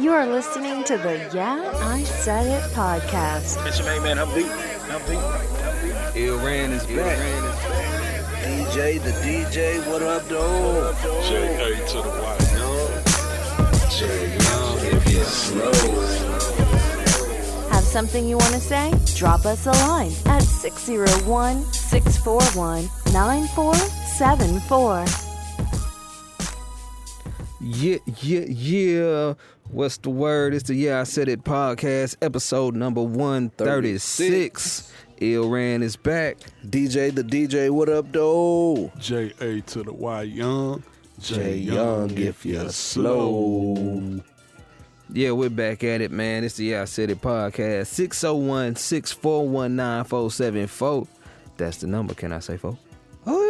You are listening to the Yeah, I Said It podcast. It's your main man, Hump Deep. Ill Ran is back. DJ, the DJ, what up, though? J.A. to the Y. Jay Young, if you're slow. Have something you want to say? Drop us a line at 601-641-9474. Yeah. What's the word? It's the Yeah, I Said It podcast, episode number 136. Ill Ran is back. DJ, the DJ, what up, though? J.A. to the Y Young. Jay Young, if you're slow. Yeah, we're back at it, man. It's the Yeah, I Said It podcast, 601-641-9474. That's the number. Can I say, folks? Oh, yeah.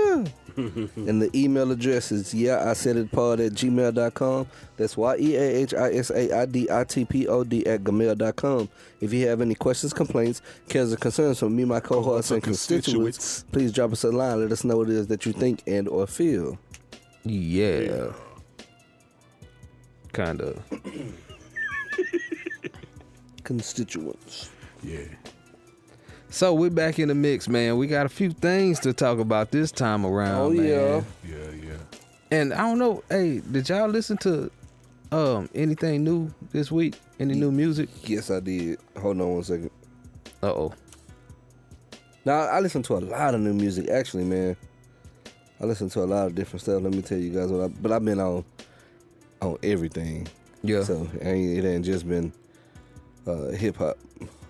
And the email address is yeahisaiditpod@gmail.com. That's yeahisaiditpod@gmail.com. If you have any questions, complaints, cares, or concerns from me, my cohorts, and constituents, please drop us a line. Let us know what it is that you think and or feel. Yeah. Kind of. Constituents. Yeah. So we're back in the mix, man. We got a few things to talk about this time around, Oh, man. yeah. Yeah. And I don't know, hey, did y'all listen to anything new this week? Any new music? Yes, I did. Hold on one second. Uh-oh. Now, I listen to a lot of new music, actually, man. I listen to a lot of different stuff. Let me tell you guys but I've been on everything. Yeah. So it ain't just been hip hop.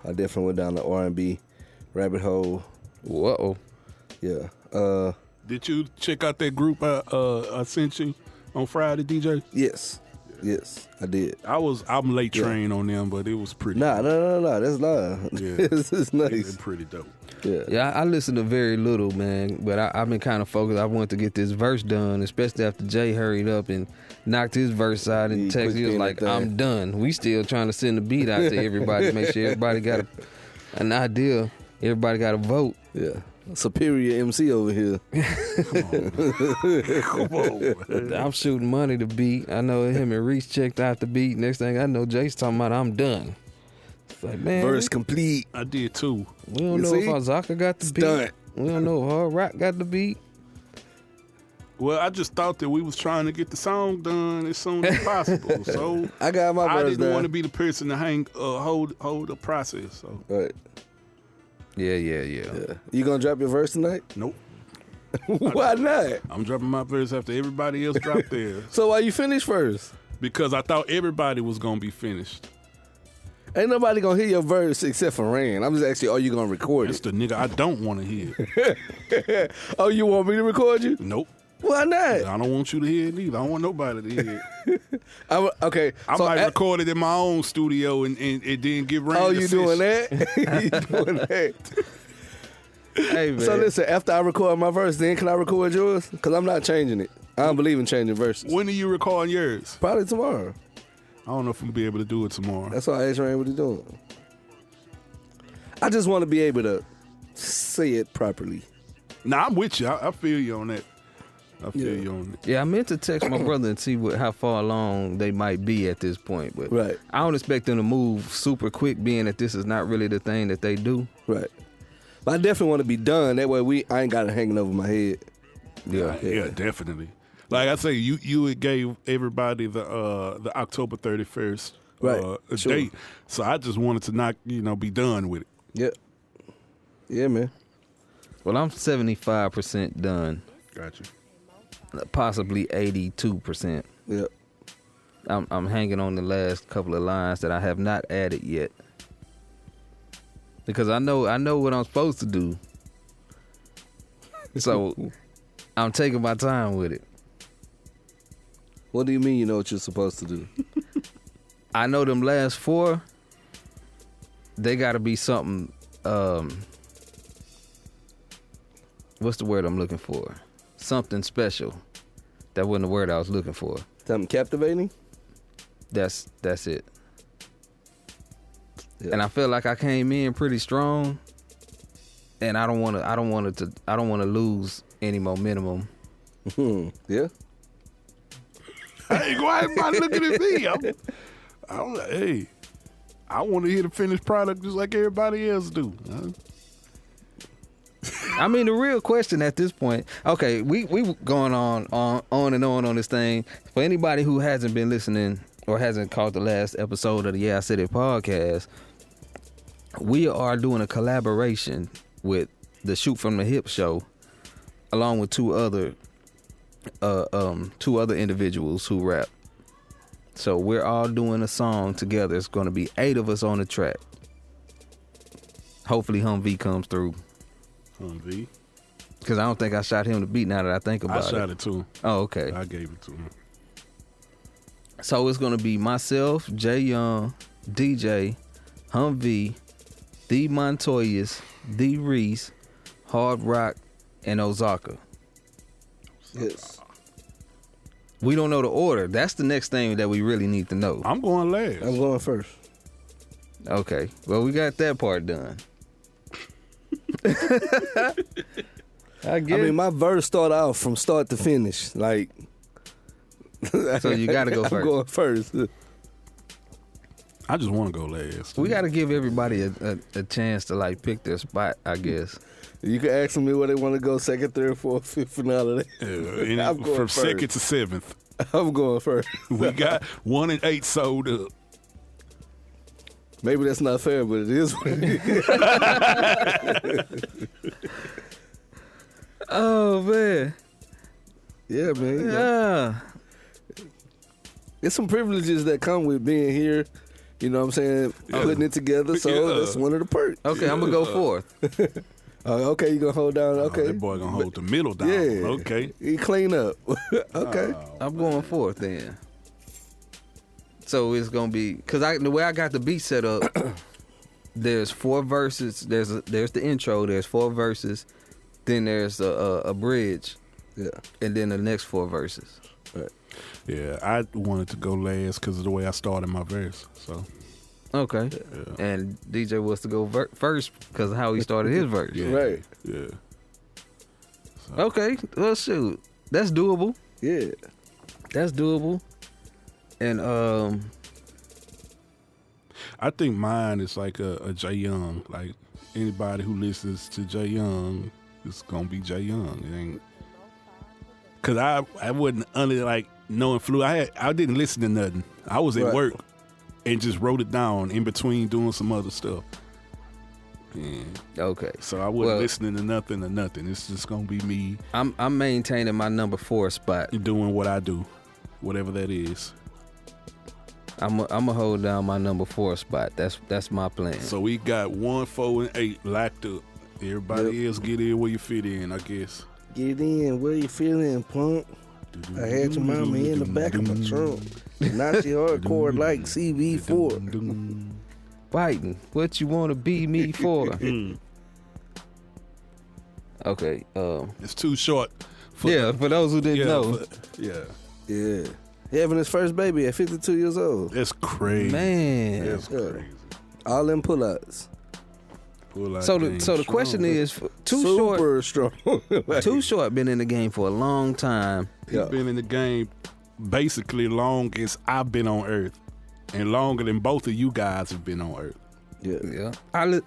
I definitely went down the R&B rabbit hole. Whoa. Yeah. Did you check out that group I sent you on Friday, DJ? Yes, I did. I'm late train on them, but it was pretty. No. That's live. Yeah. This is nice. It's pretty dope. Yeah. Yeah, I listened to very little, man, but I've been kind of focused. I wanted to get this verse done, especially after Jay hurried up and knocked his verse out and texted. He was like, I'm done. We still trying to send the beat out to everybody, make sure everybody got an idea. Everybody got a vote. Yeah. Superior MC over here. Come on, man. I'm shooting money to beat. I know him and Reese checked out the beat. Next thing I know, Jay's talking about I'm done. It's like, man, Verse complete. I did too. we don't You know see? if Azaka got the beat. Done. We don't know if Hard Rock got the beat. Well, I just thought that we was trying to get the song done as soon as possible. So I got my I verse didn't down. want to be the person to hold the process. So Right. Yeah. Yeah. You gonna drop your verse tonight? nope. Why not? I'm dropping my verse after everybody else dropped theirs So why you finish first? because I thought everybody was gonna be finished. Ain't nobody gonna hear your verse except for Rand. I'm just asking, are you gonna record That's it? the nigga I don't want to hear. Oh, you want me to record you? Nope. Why not? I don't want you to hear it either. I don't want nobody to hear it. Okay. I so might record it in my own studio and then give Rand Oh, a you session. doing that? You doing that? Hey, man. So listen, after I record my verse, then can I record yours? Because I'm not changing it. I don't believe in changing verses. When are you recording yours? Probably tomorrow. I don't know if we'll be able to do it tomorrow. That's why I asked Rand what he's doing. I just want to be able to say it properly. Nah, I'm with you. I feel you on that. I feel you on it. Yeah, I meant to text my brother and see how far along they might be at this point. But Right. I don't expect them to move super quick, being that this is not really the thing that they do. Right. But I definitely want to be done. That way I ain't got it hanging over my head. Yeah, definitely. Like I say, you had gave everybody the October 31st Right, sure. date. So I just wanted to not, be done with it. Yep. Yeah, man. Well, I'm 75% done, Gotcha. possibly 82%. Yep. I'm hanging on the last couple of lines that I have not added yet, because I know what I'm supposed to do. So I'm taking my time with it. What do you mean you know what you're supposed to do? I know them last four, they got to be something, what's the word I'm looking for? Something special. That wasn't the word I was looking for. Something captivating? That's it. Yeah. And I feel like I came in pretty strong, and I don't want to lose any momentum. Yeah. Hey, why am I looking at me? Hey, I want to hear the finished product just like everybody else do. I mean, the real question at this point, okay, we going on and on this thing. For anybody who hasn't been listening or hasn't caught the last episode of the Yeah I Said It podcast, we are doing a collaboration with the Shoot From the Hip show, along with two other individuals who rap. So we're all doing a song together. It's going to be 8 of us on the track. Hopefully Humvee comes through. Humvee? Because I don't think I shot him the beat now that I think about it. I shot it too. Oh, okay. I gave it to him. So it's going to be myself, Jay Young, DJ, Humvee, The Montoyas, The Reese, Hard Rock, and Ozaka. Yes. We don't know the order. That's the next thing that we really need to know. I'm going last. I'm going first. Okay. Well, we got that part done. I mean, my verse start out from start to finish. Like, so you got to go first. I'm going first. I just want to go last. We got to give everybody a chance to like pick their spot, I guess. You can ask me where they want to go, second, third, fourth, fifth, and all of that. I'm going from first. second to seventh. I'm going first. We got 1 and 8 sold up. Maybe that's not fair, but it is what it is. Oh, man. Yeah, man. Yeah. There's some privileges that come with being here. You know what I'm saying? Putting it together. So that's one of the perks. Okay, I'm going to go fourth. Okay, you going to hold down? Okay. That boy going to hold the middle down. Yeah. Okay. He clean up. Okay. I'm going fourth then. So it's going to be, because the way I got the beat set up, there's 4 verses. There's the intro. There's 4 verses. Then there's a bridge. Yeah. And then the next 4 verses. Right. Yeah, I wanted to go last because of the way I started my verse. So. Okay. Yeah. And DJ was to go first because of how he started his verse. Yeah. Right. Yeah. So. Okay. Well, shoot. That's doable. Yeah. That's doable. And I think mine is like a Jay Young. Like anybody who listens to Jay Young is gonna be Jay Young. It ain't, cause I wasn't under like no influence. I didn't listen to nothing. I was at work and just wrote it down in between doing some other stuff. Yeah. okay. So I wasn't listening to nothing or nothing. It's just gonna be me. I'm maintaining my number 4 spot. Doing what I do, whatever that is. I'm gonna hold down my number 4 spot. That's my plan. So we got 1, 4, and 8 locked up. Everybody else get in where you fit in, I guess. Get in where you feeling, punk. I had your mama in the back of my trunk. Not your hardcore like CV4. Fighting. What you want to be me for? Okay. It's too short. For those who didn't know. Yeah. He having his first baby at 52 years old. That's crazy. Man. That's crazy. All them pull-outs. So the question is, Super strong. Too Short been in the game for a long time. He's been in the game basically long as I've been on Earth. And longer than both of you guys have been on Earth. Yeah.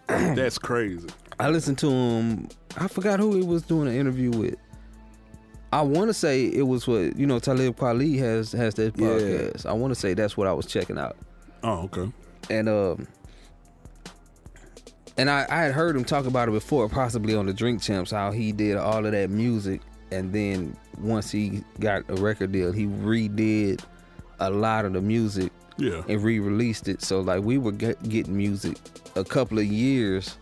That's crazy. I listened to him. I forgot who he was doing an interview with. I want to say it was what, Talib Kweli has that podcast. I want to say that's what I was checking out. Oh, okay. And I had heard him talk about it before, possibly on the Drink Champs, how he did all of that music, and then once he got a record deal, he redid a lot of the music and re-released it. So like we were getting music a couple of years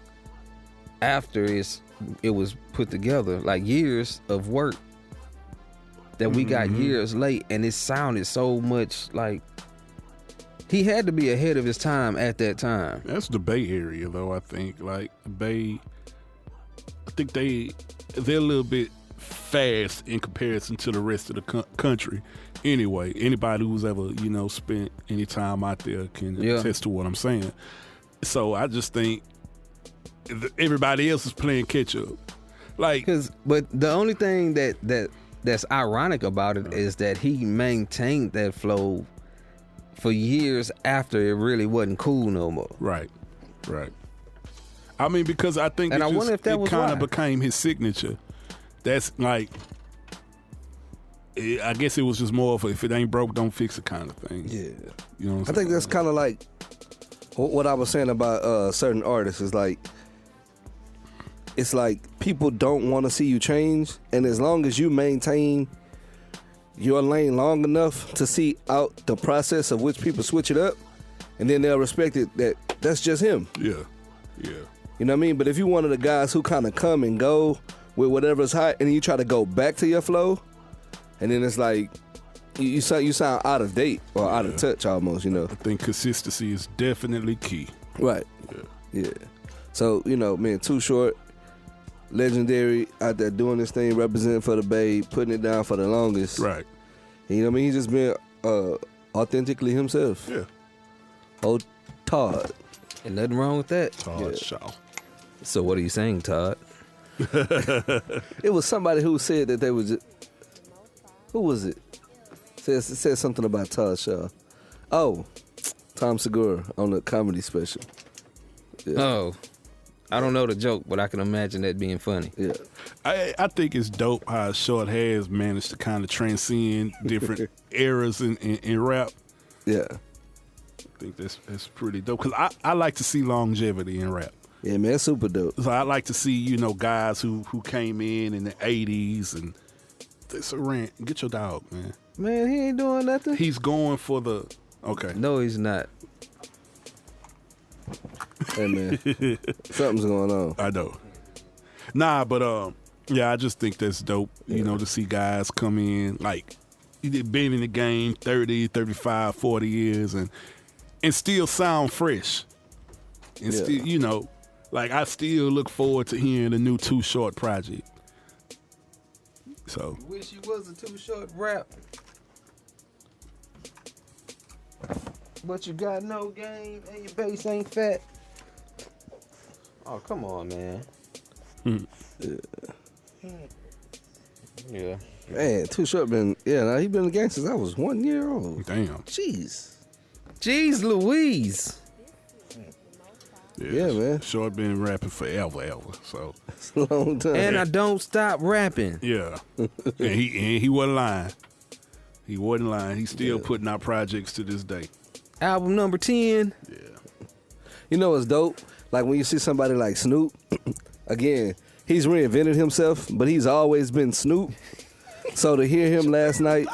after it was put together, like years of work that we got years late, and it sounded so much like he had to be ahead of his time at that time. That's the Bay Area, though. I think like the Bay. I think they're a little bit fast in comparison to the rest of the country. Anyway, anybody who's ever spent any time out there can attest to what I'm saying. So I just think everybody else is playing catch up. But the only thing that's ironic about it is that he maintained that flow for years after it really wasn't cool no more. Right. I mean, because I think And I wonder if that was kind why. of became his signature. That's like, I guess it was just more of a, if it ain't broke, don't fix it kind of thing. Yeah. You know what I'm I saying? think that's kind of like what I was saying about certain artists is like, it's like people don't want to see you change, and as long as you maintain your lane long enough to see out the process of which people switch it up, and then they'll respect it that's just him. Yeah. You know what I mean? But if you one of the guys who kind of come and go with whatever's hot, and you try to go back to your flow, and then it's like you sound out of date or out of touch almost, you know. I think consistency is definitely key. Right. Yeah. So, you know, man, Too Short, legendary, out there doing this thing, representing for the Bay, putting it down for the longest. Right. And, you know what I mean? He's just been authentically himself. Yeah. Old Todd. And nothing wrong with that. Todd Shaw. So what are you saying, Todd? It was somebody who said that they was just, who was it? Said something about Todd Shaw. Oh, Tom Segura on the comedy special. Yeah. Oh, I don't know the joke, but I can imagine that being funny. Yeah. I think it's dope how Short has managed to kind of transcend different eras in rap. Yeah. I think that's pretty dope because I like to see longevity in rap. Yeah, man, super dope. So I like to see, you know, guys who came in the 80s and this a rant. Get your dog, man. Man, he ain't doing nothing. He's going for the okay. No, he's not. Hey, man, something's going on. I know. Nah, but yeah, I just think that's dope, you know, to see guys come in like they've been in the game 30, 35, 40 years and still sound fresh. And still, you know, like I still look forward to hearing the new Too Short project. So Wish you wasn't Too Short rap. But you got no game and your bass ain't fat. Oh, come on, man. Yeah. Man, Too Short been, he been in the game since I was 1 year old. damn. Jeez. Jeez Louise. Yeah, man. Short been rapping forever. So It's a long time. And I don't stop rapping. yeah. and he wasn't lying. He wasn't lying. He's still putting out projects to this day. Album number 10. Yeah. You know what's dope? Like when you see somebody like Snoop, again, he's reinvented himself, but he's always been Snoop. So to hear him last night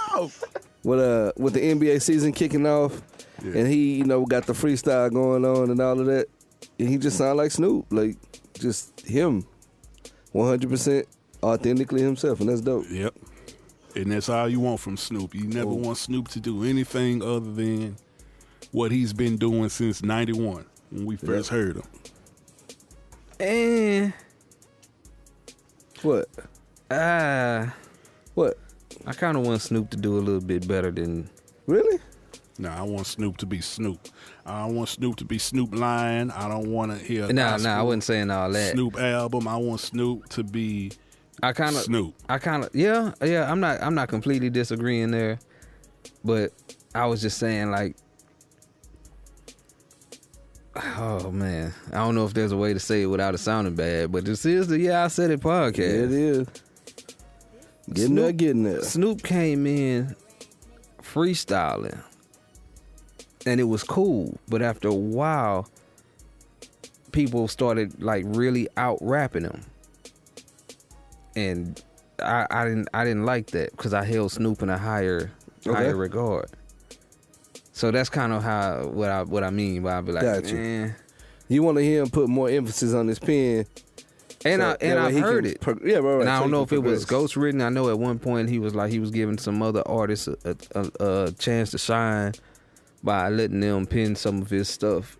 with the NBA season kicking off, and he, you know, got the freestyle going on and all of that, and he just sound like Snoop, like just him, 100% authentically himself, and that's dope. Yep. And that's all you want from Snoop. You never want Snoop to do anything other than what he's been doing since 91 when we first heard him. And What? What? I kind of want Snoop to do a little bit better than. Really? No, I want Snoop to be Snoop. I don't want Snoop to be Snoop lying. I don't want to hear Nah, I wasn't saying all that. Snoop album. I want Snoop to be Snoop. Yeah. I'm not completely disagreeing there, but I was just saying like, oh man, I don't know if there's a way to say it without it sounding bad, but this is the I Said It podcast. Yeah, it is. Getting there. Snoop came in freestyling, and it was cool. But after a while, people started like really out rapping him, and I didn't like that because I held Snoop in a higher regard. So that's kind of what I mean by I be like, Got you. eh. You want to hear him put more emphasis on his pen. And So I've heard it. Right. And I So don't he know can if it was progress. ghostwritten. I know at one point he was giving some other artists a chance to shine by letting them pen some of his stuff.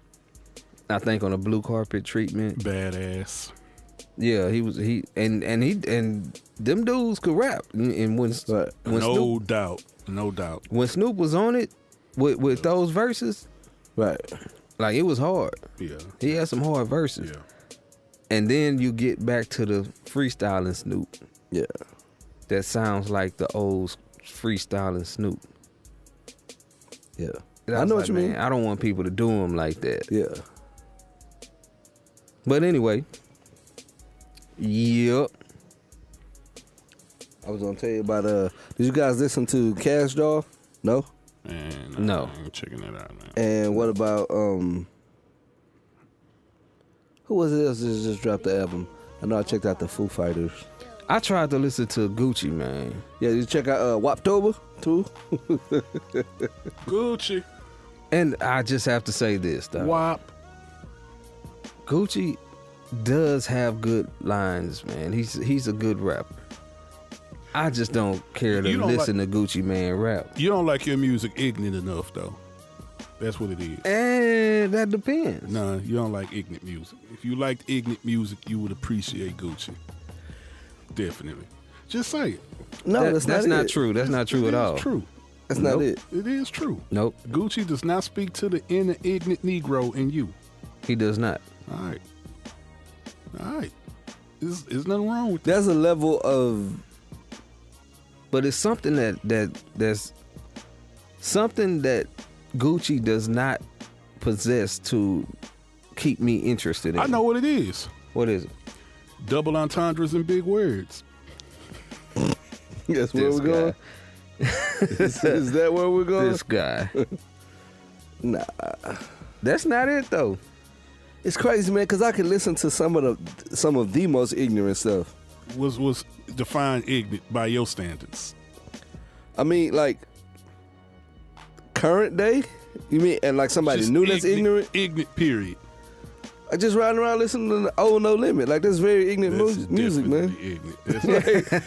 I think on a blue carpet treatment. Badass. Yeah, and them dudes could rap. And when No doubt. when Snoop was on it with those verses, Right. like it was hard. Yeah. He had some hard verses. Yeah. And then you get back to the freestyling Snoop. Yeah. That sounds like the old freestyling Snoop. Yeah. I know what you mean. I don't want people to do him like that. Yeah. But anyway, yep. I was gonna tell you about did you guys listen to Cash Doll? No? And No. I'm checking that out, man. And what about who was it else that just dropped the album? I know I checked out the Foo Fighters. I tried to listen to Gucci, man. Yeah, you check out Waptober too? Gucci. And I just have to say this, though. WAP. Gucci does have good lines, man. He's a good rapper. I just don't care to You don't listen to Gucci Man rap. You don't like your music ignorant enough, though. That's what it is. And that depends. Nah, you don't like ignorant music. If you liked ignorant music, you would appreciate Gucci. Definitely. Just say it. No, that's not it. true. That's not true It at all. is true. That's Nope. not it. It is true. Nope, Gucci does not speak to the inner ignorant Negro in you. he does not. All right. All right. There's nothing wrong with that. There's a level of But it's something that's something that Gucci does not possess to keep me interested in. I know what it is. What is it? Double entendres and big words. that's where This we're going. Is that where we're going? This guy. Nah. That's not it though. It's crazy, man, because I can listen to some of the most ignorant stuff. Was defined ignorant by your standards. I mean, like current day. You mean and like somebody Just new that's ignorant? Ignorant, period. I just riding around listening to the Old No Limit. Like that's very ignorant That's music, man. definitely ignorant. That's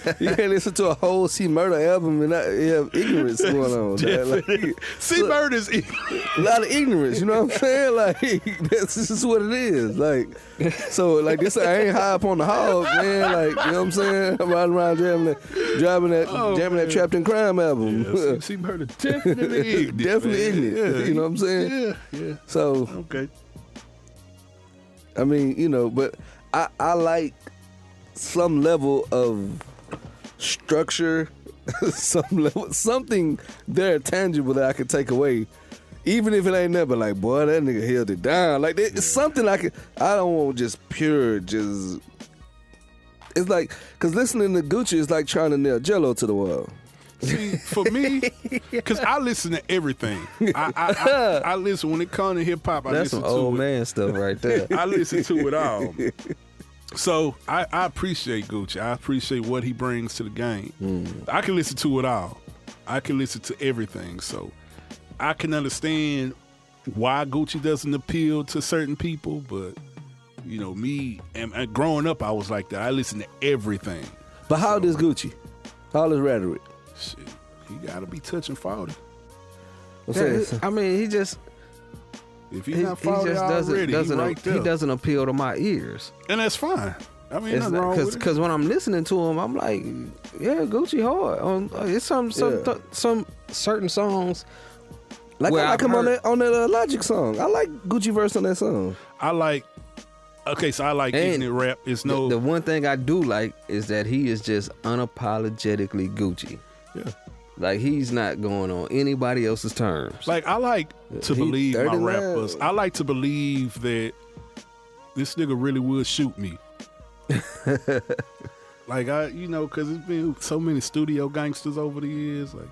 Like, you can't listen to a whole C Murder album and not have ignorance going on. dad. Like, See, bird is ignorant. a lot of ignorance, you know what I'm saying? Like this is what it is. Like so, like this, I ain't high up on the hog, man. Like you know what I'm saying? I'm riding around jamming that Trapped in Crime album. Yeah, see, bird is definitely ignorant. Definitely man. ignorant. Yeah, You know what I'm saying? Yeah. So Okay. I mean, you know, but I like some level of structure, something there tangible that I could take away, even if it ain't never like, boy, that nigga held it down. Like it's something I don't want just pure, just. It's like, cause listening to Gucci is like trying to nail Jello to the wall. See, for me, because I listen to everything. I listen when it comes to hip hop. I That's listen some to old it. man stuff right there. I listen to it all. So I appreciate Gucci. I appreciate what he brings to the game. I can listen to it all. I can listen to everything. So I can understand why Gucci doesn't appeal to certain people. But, you know, me, and growing up, I was like that. I listen to everything. But how old is Gucci? How old is Rhetoric? Shit, he got to be touching 40. I'm saying, I mean, he just If he's not 40 just already, doesn't he he doesn't appeal to my ears. And that's fine. I mean, nothing wrong with it. Because when I'm listening to him, I'm like, yeah, Gucci hard. It's some certain songs. like Well, I like I've him heard- on that Logic song. I like Gucci verse on that song. I like And ignorant rap. It's no... The one thing I do like is that he is just unapologetically Gucci. Yeah. Like he's not going on anybody else's terms. Like, I like to He believe my 39. rappers. I like to believe that this nigga really would shoot me. Like, because it's been so many studio gangsters over the years. Like,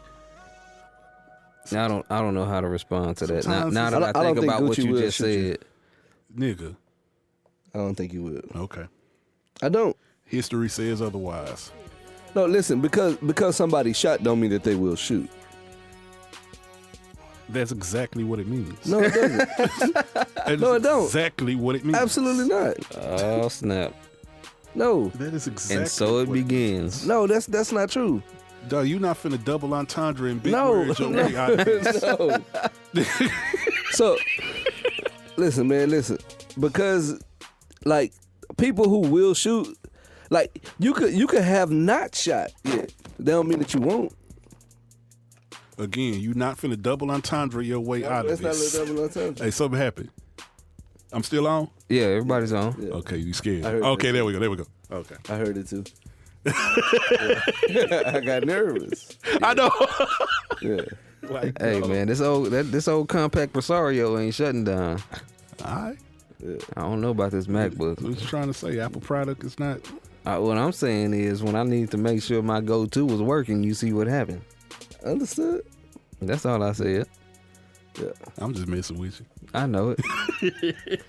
I don't know how to respond to that. Sometimes Now I that don't I think think about what Gucci you will just shoot you. said, nigga. I don't think you would. Okay. I don't. History says otherwise. No, listen, because somebody shot don't mean that they will shoot. That's exactly what it means. No, it doesn't. That No, is it don't. Exactly what it means. Absolutely not. oh snap! No. That is exactly. And so it what begins. No, that's not true. Dog, you not finna double entendre and big No. words your way out of this. No. So, listen, man, listen. Because, like, people who will shoot, like, you could have not shot yet. That don't mean that you won't. Again, you not finna double entendre your way out of That's not this. a double entendre. Hey, something happened. I'm still on? Yeah, everybody's on. Yeah. Okay, you scared. I heard Okay, that. there we go. Okay. I heard it too. Yeah. I got nervous. I know. Yeah. Like, Hey man, this old compact Presario ain't shutting down. All right. I don't know about this MacBook. What you trying to say? Apple product is not. What I'm saying is, when I need to make sure my go-to was working, you see what happened. Understood? That's all I said. Yeah. I'm just messing with you. I know it.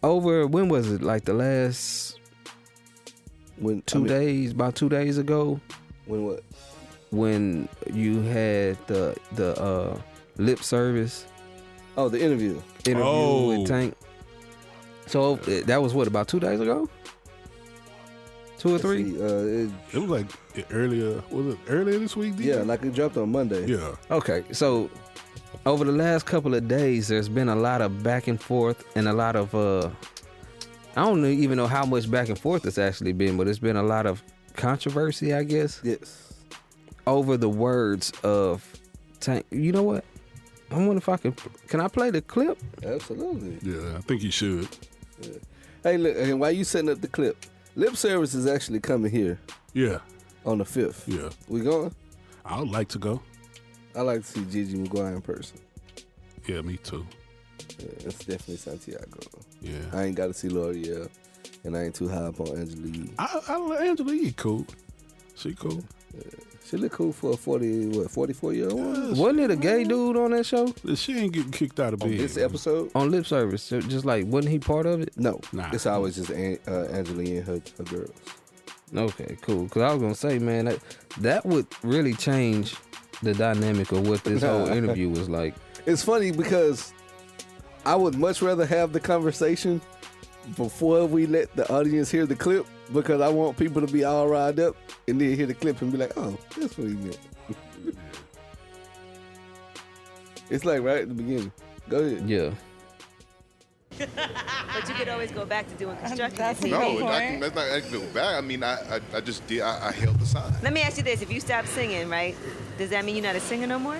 Over, when was it? Like the last When 2 days, about 2 days ago, When what? when you had the lip service Oh, the interview. interview with Tank. So that was what, about 2 days ago? 2 or 3? See, It was like earlier. Was it earlier this week? DJ? yeah, like it dropped on Monday. Yeah. Okay, so over the last couple of days, there's been a lot of back and forth and a lot of I don't even know how much back and forth it's actually been, but it's been a lot of controversy, I guess, Yes. over the words of Tank. You know what? I wonder if I can I play the clip? Absolutely. Yeah, I think you should. Hey, look, and while you setting up the clip, lip service is actually coming here Yeah. on the 5th. Yeah. We going? I would like to go. I like to see Gigi McGuire in person. Yeah, me too. Yeah, it's definitely Santiago. Yeah. I ain't got to see L'Oreal, and I ain't too high up on Angela Yee. I Angela Yee cool. She cool. She look cool for a 44-year-old woman? Wasn't it a gay dude on that show? She ain't getting kicked out of bed. This episode? On lip service? So just like, wasn't he part of it? No. Nah. It's always just Angela Yee and her girls. Okay, cool. Because I was going to say, man, that would really change the dynamic of what this whole interview was like. It's funny because I would much rather have the conversation before we let the audience hear the clip, because I want people to be all riled up and then hear the clip and be like, oh, that's what he meant. It's like right at the beginning. Go ahead. Yeah. But you could always go back to doing construction. No, that's not actually go back. I mean, I just did. I held the sign. Let me ask you this: if you stop singing, right, does that mean you're not a singer no more?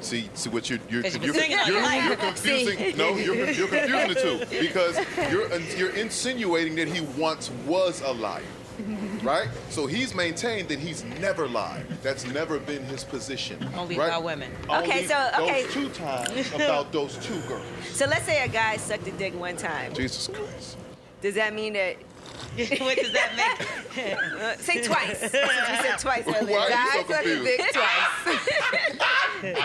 See what you're singing all your life. you're confusing. No, you're confusing the two, because you're insinuating that he once was a liar, right? So he's maintained that he's never lied. That's never been his position. Only right? about women. Okay, so, okay. those 2 times about those 2 girls. So let's say a guy sucked a dick one time. Jesus Christ. Does that mean that? What does that mean? Say twice. You said twice earlier. Why are you so Guy sucked a confused? dick twice.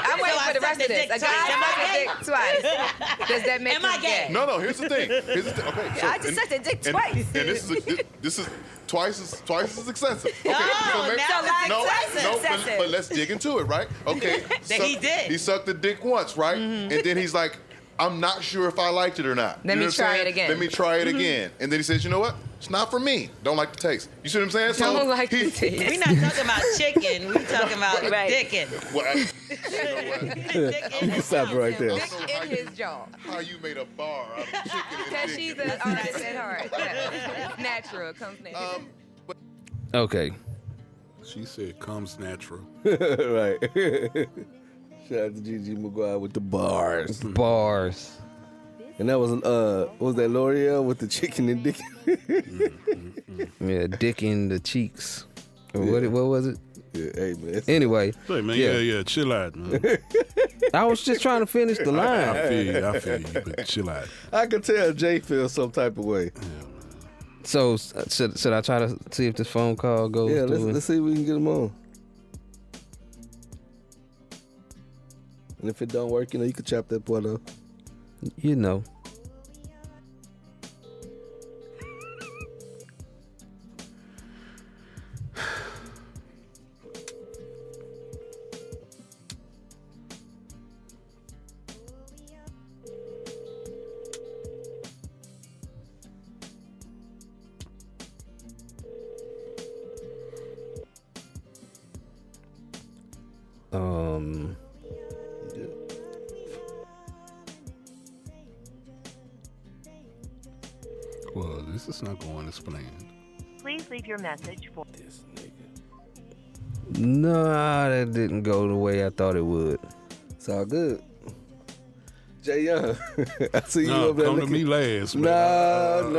I'm waiting for the rest of this. A guy sucked a dick twice. Does that make Am I him gay? No. Here's the thing. Okay. So, I just sucked a dick twice. And this is twice as excessive. Okay. No, maybe- now it's no, excessive. but let's dig into it, right? Okay. That he did. He sucked the dick once, right? And then he's like, I'm not sure if I liked it or not. Let me what I'm try saying? it again. Let me try it again. And then he says, you know what? It's not for me. Don't like the taste. You see what I'm saying? Don't like the he's- taste. We're not talking about chicken. We're talking about Right. dicking. Well, you know what? You can stop it right there. I don't know in his jaw. how you made a bar out of chicken and Because dick. she's an artist at heart. Natural. It comes natural. Okay. She said comes natural. Right. Shout out to Gigi McGuire with the bars. Bars. And that was, what was that, L'Oreal with the chicken and dick? Yeah, dick in the cheeks. Or what was it? Yeah, hey, man. Anyway, Hey, man, Yeah. yeah, chill out, man. I was just trying to finish the line. I feel you, but chill out. I could tell Jay feels some type of way. So should I try to see if this phone call goes Yeah, through? let's see if we can get him on. And if it don't work, you can chop that part off. You know. Well, this is not going as planned. Please leave your message for. Nah, that didn't go the way I thought it would. It's all good. Jay Young, I see you No, over there come to looking. me last, man.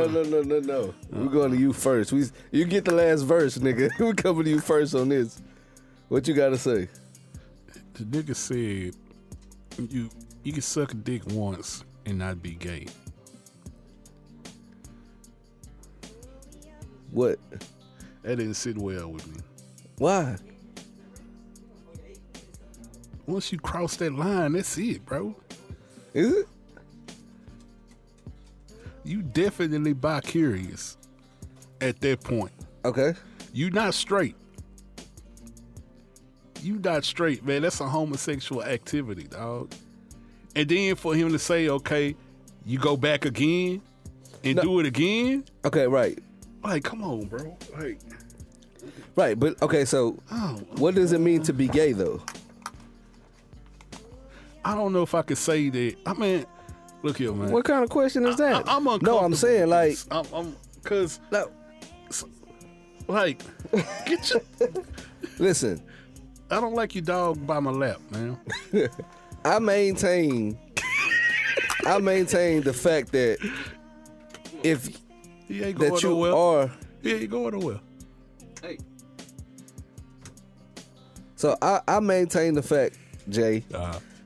No. We're going to you first. You get the last verse, nigga. We coming to you first on this. What you got to say? The nigga said you can suck a dick once and not be gay. What? That didn't sit well with me. Why? Once you cross that line, that's it, bro. Is it? You definitely bi-curious at that point. Okay. You not straight. You not straight, man. That's a homosexual activity, dog. And then for him to say, okay, you go back again and do it again. Okay, right. Like, come on, bro. Like, right, but okay, so what does it mean to be gay though? I don't know if I could say that. I mean, look here, man. What kind of question is that? I'm uncomfortable. No, I'm saying like, cause no, like, get your. Listen, I don't like you dog by my lap, man. I maintain the fact that if he ain't going that you nowhere. are, he ain't going nowhere. Hey. So I maintain the fact, Jay,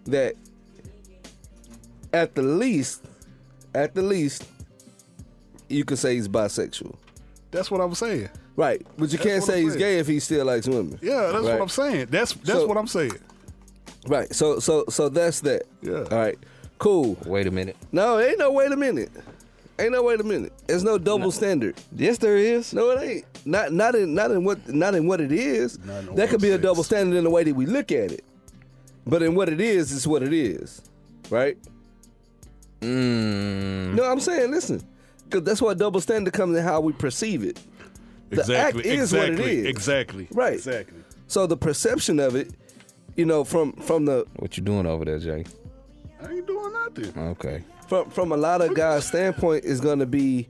that at the least, you could say he's bisexual. That's what I'm saying. Right, but you can't say he's gay if he still likes women. Yeah, that's right? what I'm saying. That's what I'm saying. Right. So that's that. Yeah. All right. Cool. Wait a minute. No, ain't no wait a minute. Ain't no wait a minute. There's no double standard. Yes, there is. No, it ain't. Not in what it is. That could be a double standard in the way that we look at it. But in what it is, it's what it is. Right? No, I'm saying, listen, because that's what double standard comes in how we perceive it. The act is what it is. Exactly. Right. Exactly. So the perception of it, from the What you doing over there, Jay? I ain't doing nothing. Okay. From a lot of guys' standpoint is gonna be,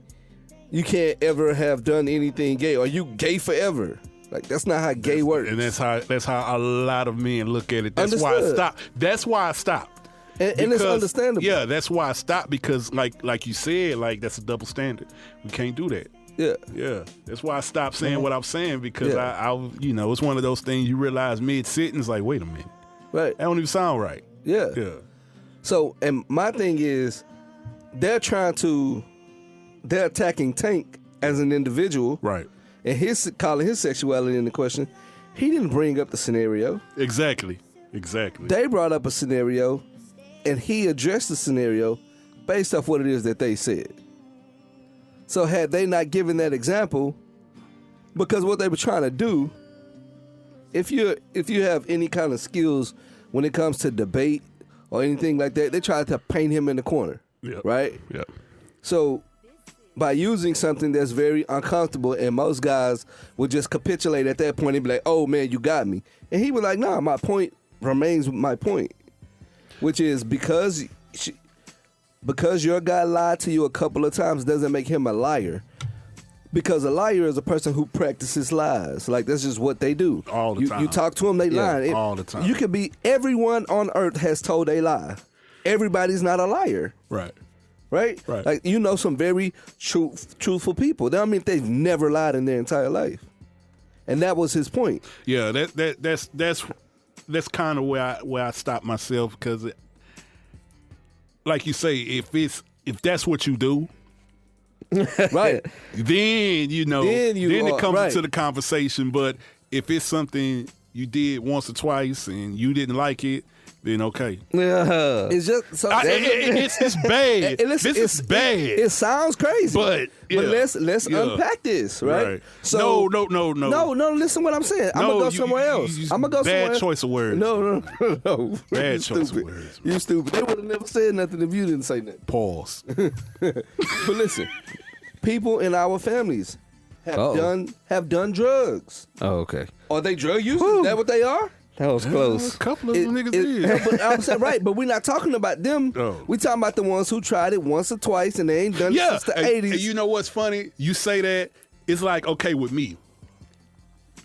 you can't ever have done anything gay, or you gay forever. Like that's not how gay works. And that's how a lot of men look at it. That's why I Understood. stopped. That's why I stopped. And it's understandable. Yeah, that's why I stopped, because like you said, like that's a double standard. We can't do that. Yeah. Yeah. That's why I stopped saying what I'm saying, because Yeah. I it's one of those things you realize mid-sentence, like, wait a minute. Right. That don't even sound right. Yeah. Yeah. So, and my thing is, they're attacking Tank as an individual. Right. And calling his sexuality into question. He didn't bring up the scenario. Exactly. They brought up a scenario, and he addressed the scenario based off what it is that they said. So had they not given that example, because what they were trying to do, if you have any kind of skills when it comes to debate or anything like that, they try to paint him in the corner. Yep. Right? Yeah. So by using something that's very uncomfortable, and most guys would just capitulate at that point and be like, oh man, you got me. And he was like, nah, my point remains my point, which is because your guy lied to you a couple of times doesn't make him a liar. Because a liar is a person who practices lies. Like, that's just what they do. All the time. You talk to them, they lie. All the time. You could be, everyone on earth has told a lie. Everybody's not a liar. Right. Right? Like, some very truthful people. That don't mean they've never lied in their entire life. And that was his point. Yeah, that's kind of where I stopped myself, because like you say, if that's what you do, right, then it comes right. into the conversation. But if it's something you did once or twice and you didn't like it, then okay. Yeah. It's just it's bad. This is bad. It sounds crazy, but let's unpack this, right? So no. Listen, what I'm saying. I'm gonna go somewhere else. I'm gonna go somewhere. Bad choice of words. No. Bad choice of words. You stupid. They would have never said nothing if you didn't say nothing. Pause. But listen, people in our families have done drugs. Oh, okay. Are they drug users? Is that what they are? That was close. A couple of them niggas did. But I'm saying, right, but we're not talking about them. Oh. We talking about the ones who tried it once or twice and they ain't done it since the 80s. And you know what's funny? You say that, it's like, okay, with me.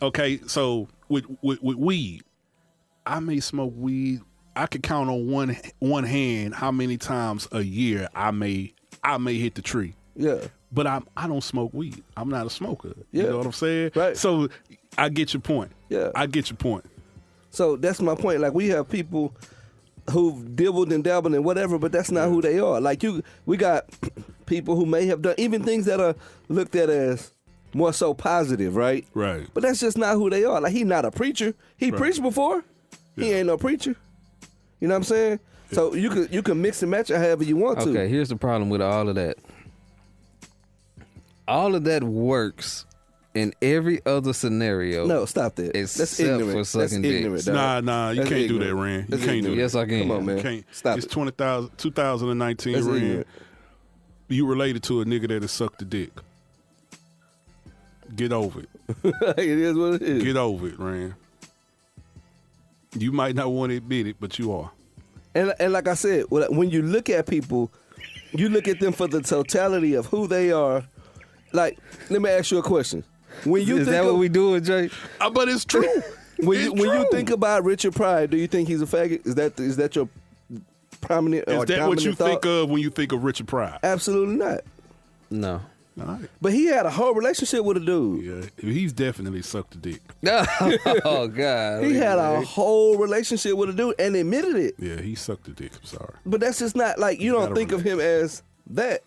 Okay, so with weed, I may smoke weed. I could count on one hand how many times a year I may hit the tree. Yeah. But I don't smoke weed. I'm not a smoker. Yeah. You know what I'm saying? Right. So I get your point. Yeah. I get your point. So that's my point. Like, we have people who've dibbled and dabbled and whatever, but that's not who they are. Like, we got people who may have done even things that are looked at as more so positive, right? Right. But that's just not who they are. Like, he not a preacher. He preached before. He ain't no preacher. You know what I'm saying? So you can mix and match it however you want to. Okay, here's the problem with all of that. All of that works in every other scenario. No, stop that. That's ignorant. For sucking That's ignorant, dick. dog. Nah, you That's can't do ignorant. that, Ran. You That's can't do ignorant. that. Yes, I can. Come on, man. Can't. Stop It's it. 2019, That's Ran. ignorant. You related to a nigga that has sucked the dick. Get over it. It is what it is. Get over it, Ran. You might not want to admit it, but you are. And like I said, when you look at people, you look at them for the totality of who they are. Like, let me ask you a question. When you Is think that of, what we doing, Jay? But it's true. when It's you true. think about Richard Pryor, do you think he's a faggot? Is that your prominent or Is that what you dominant thought? think of when you think of Richard Pryor? Absolutely not. No. All right. But he had a whole relationship with a dude. Yeah, he's definitely sucked the dick. Oh God. He had a whole relationship with a dude and admitted it. Yeah, he sucked the dick. I'm sorry. But that's just not like, you don't gotta think of him as that.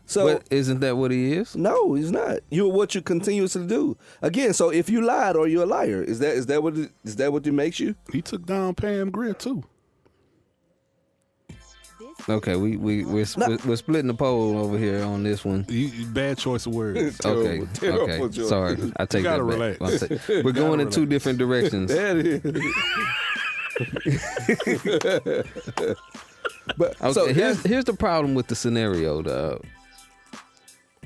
So But isn't that what he is? no, he's not. You're what you continuously do. Again, so if you lied or you're a liar, is that what it makes you? He took down Pam Grier too. Okay, we're splitting the poll over here on this one. Bad choice of words. Okay, Terrible okay. choice. Sorry, I take gotta that back. relax. We're going in Gotta two different directions. That is. But Okay, so here's the problem with the scenario, dog.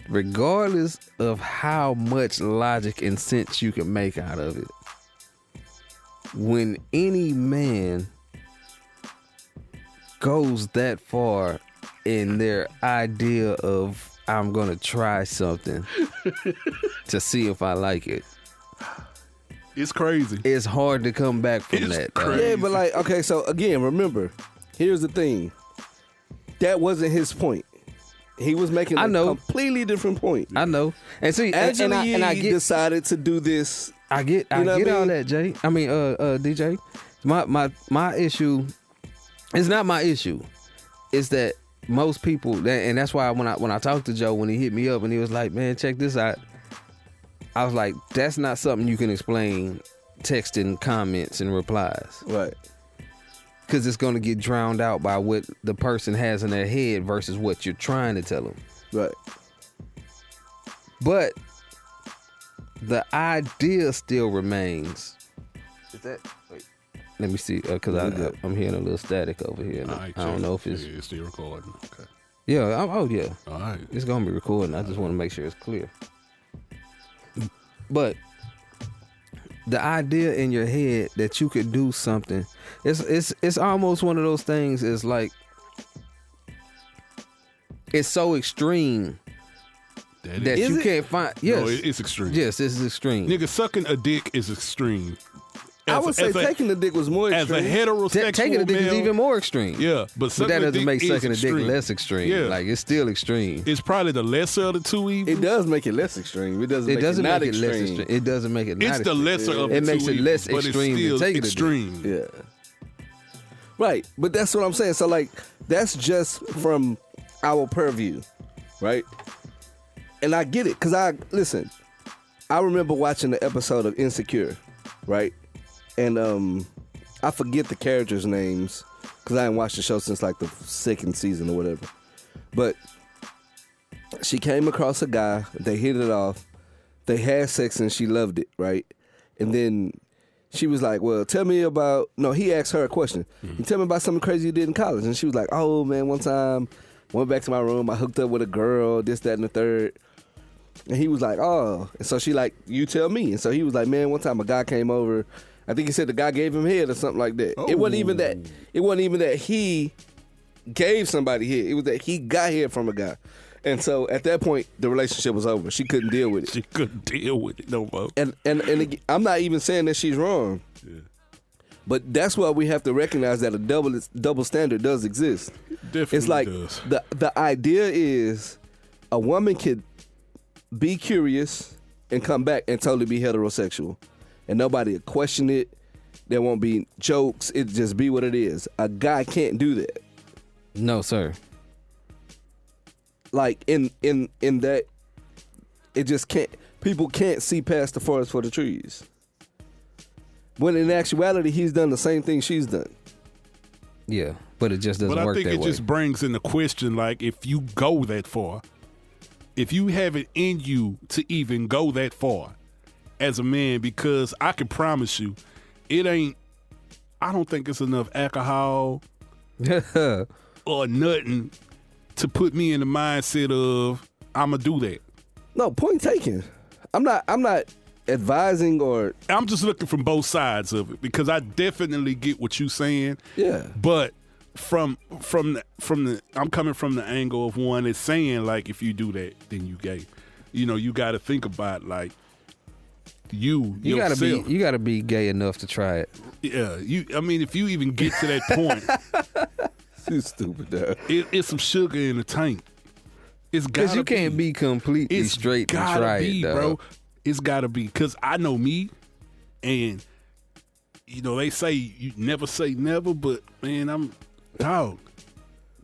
Regardless of how much logic and sense you can make out of it, when any man goes that far in their idea of I'm gonna try something to see if I like it, It's crazy. it's hard to come back from It's that. dog. crazy. yeah, but like, okay, so again, remember, here's the thing. That wasn't his point. He was making I a know. completely different point. I know, and see, Angela and I Yee get decided to do this. I get You know what I all mean? that, Jay. I mean, DJ. My issue is not my issue. It's that most people, and that's why when I talked to Joe when he hit me up and he was like, "Man, check this out," I was like, "That's not something you can explain texting comments and replies, Right. because it's going to get drowned out by what the person has in their head versus what you're trying to tell them." Right. But the idea still remains. Is that? Wait. Let me see, because I'm hearing a little static over here. And All right, I don't know if it's. Yeah, it's still recording. Okay. Yeah. Oh, yeah. All right. It's gonna be recording. I just want to make sure it's clear. But the idea in your head that you could do something, it's almost one of those things. It's like it's so extreme that is you it? can't find. Yes, No, it's extreme. yes, it's extreme. Nigga, sucking a dick is extreme. I would say taking the dick was more as a extreme. heterosexual Taking a dick male, is even more extreme. Yeah, but But that sucking a doesn't dick make is sucking a dick extreme. less extreme. Yeah. Like it's still extreme. It's probably the lesser of the two evils. It does make it less extreme. It doesn't. It make doesn't it not make it less extreme. extreme. It doesn't make it not It's the extreme. lesser of the It makes two it less evils, extreme but than it's still taking a dick. extreme. Yeah. Right, but that's what I'm saying. So like, that's just from our purview, right? And I get it, cause I remember watching the episode of Insecure, right? And I forget the characters' names because I hadn't watched the show since like the second season or whatever. But she came across a guy, they hit it off, they had sex and she loved it, right? And then she was like, well, tell me about, no, he asked her a question. You tell me about something crazy you did in college. And she was like, oh man, one time, went back to my room, I hooked up with a girl, this, that, and the third. And he was like, oh. And so she like, you tell me. And so he was like, man, one time a guy came over, I think he said the guy gave him head or something like that. It wasn't even that. It wasn't even that he gave somebody head. It was that he got head from a guy. And so at that point, the relationship was over. She couldn't deal with it. She couldn't deal with it no more. And I'm not even saying that she's wrong. Yeah. But that's why we have to recognize that a double standard does exist. Definitely It's like does. the idea is a woman could be curious and come back and totally be heterosexual. And nobody would question it. There won't be jokes. It just be what it is. A guy can't do that. No, sir. Like in that, it just can't. People can't see past the forest for the trees. When in actuality, he's done the same thing she's done. Yeah, but it just doesn't But I work think that it way. just brings into question, like, if you go that far, if you have it in you to even go that far as a man, because I can promise you, it ain't, I don't think it's enough alcohol or nothing to put me in the mindset of, I'm going to do that. No, point taken. I'm not advising or. I'm just looking from both sides of it, because I definitely get what you're saying. Yeah. But from the I'm coming from the angle of one that's saying, like, if you do that, then you gay. You know, you got to think about, like, you yourself. You gotta be gay enough to try it. Yeah, I mean, if you even get to that point, You stupid, dog. it's some sugar in the tank. It's got Because you can't be completely straight and try it, dog. bro. It's gotta be, because I know me, and you know they say you never say never, but man, I'm dog.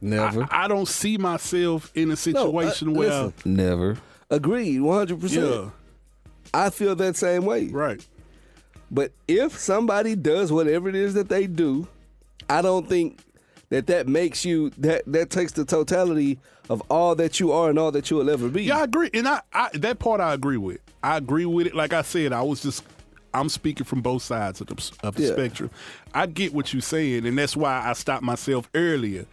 Never. I don't see myself in a situation where listen. Never. Agreed, 100%. yeah, I feel that same way. right. But if somebody does whatever it is that they do, I don't think that makes you that takes the totality of all that you are and all that you will ever be. Yeah, I agree, and I that part I agree with. I agree with it. Like I said, I'm speaking from both sides of the Yeah. spectrum. I get what you're saying, and that's why I stopped myself earlier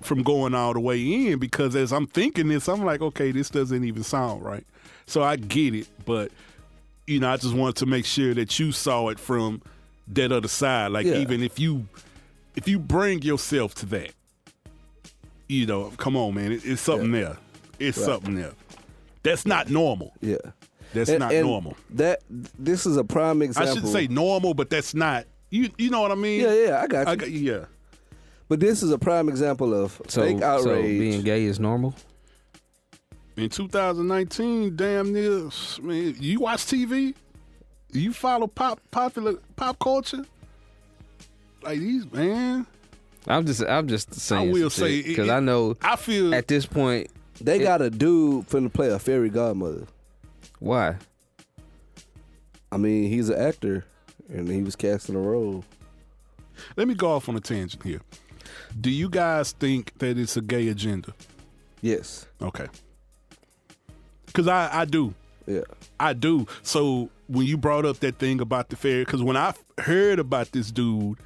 from going all the way in, because as I'm thinking this, I'm like, okay, this doesn't even sound right. So I get it, but you know, I just wanted to make sure that you saw it from that other side. Like, Yeah. even if you bring yourself to that, you know, come on, man, it's something there. It's something there. That's not normal. Yeah. That's not normal. This is a prime example. I shouldn't say normal, but that's not. You know what I mean? Yeah, I got you. Yeah. But this is a prime example of fake outrage. So being gay is normal? In 2019, damn near, man, you watch TV? You follow popular pop culture? Like these, man. I'm just saying. I will say, because I know I feel at this point They got a dude finna play a fairy godmother. why. I mean, he's an actor, and he was casting a role. Let me go off on a tangent here. Do you guys think that it's a gay agenda? Yes. Okay. Because I do. Yeah. I do. So when you brought up that thing about the fairy, because when I heard about this dude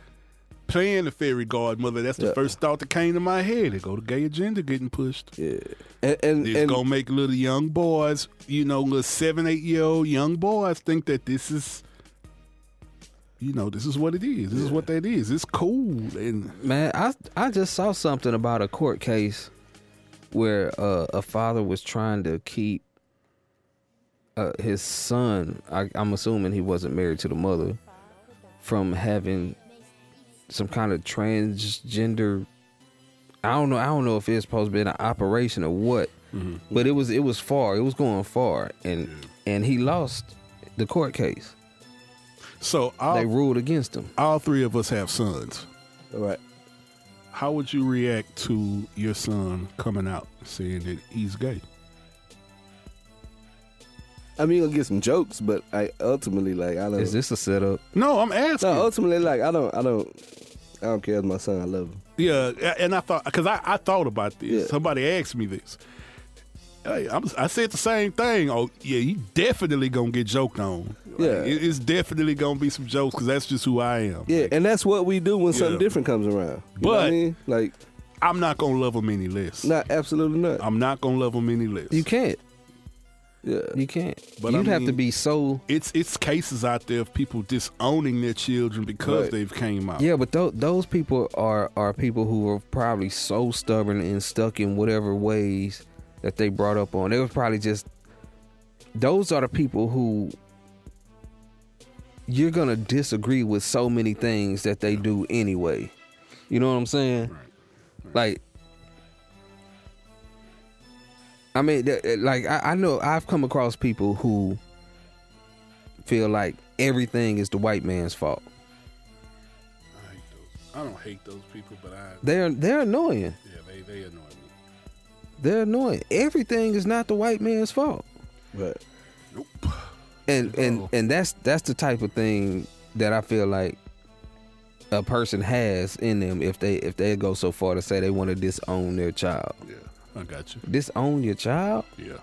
playing the fairy godmother, that's the first thought that came to my head. They go to gay agenda getting pushed. Yeah. And it's going to make little young boys, you know, little 7, 8-year-old young boys think that this is, you know, this is what it is. This is what that is. It's cool. And Man, I just saw something about a court case where a father was trying to keep his son, I'm assuming he wasn't married to the mother, from having some kind of transgender. I don't know if it's supposed to be an operation or what, but it was far. It was going far, and he lost the court case. so They ruled against him. all three of us have sons. all right. How would you react to your son coming out saying that he's gay? I mean, you're gonna get some jokes, but I ultimately I don't. Is this a setup? No, I'm asking. No, ultimately, I don't care as my son. I love him. Yeah, and I thought, because I thought about this. Yeah. Somebody asked me this. Hey, I said the same thing. Oh, yeah, he definitely gonna get joked on. Yeah. It's definitely gonna be some jokes, because that's just who I am. Yeah, and that's what we do when something Yeah. different comes around. You know what I But- mean? Like, I'm not gonna love him any less. not absolutely not. I'm not gonna love him any less. You can't. Yeah. You can't. But You'd I have to mean- be so. It's cases out there of people disowning their children because Right. they've came out. Yeah, but those people are people who are probably so stubborn and stuck in whatever ways that they brought up on. They was probably just. Those are the people who you're gonna disagree with so many things that they do anyway. You know what I'm saying? Right. Like, I mean, I know I've come across people who feel like everything is the white man's fault. I don't hate those people, but They're annoying. Yeah, they annoy me. They're annoying. Everything is not the white man's fault. Right. Nope. And that's the type of thing that I feel like a person has in them if they go so far to say they want to disown their child. Yeah, I got you. Disown your child? Yeah,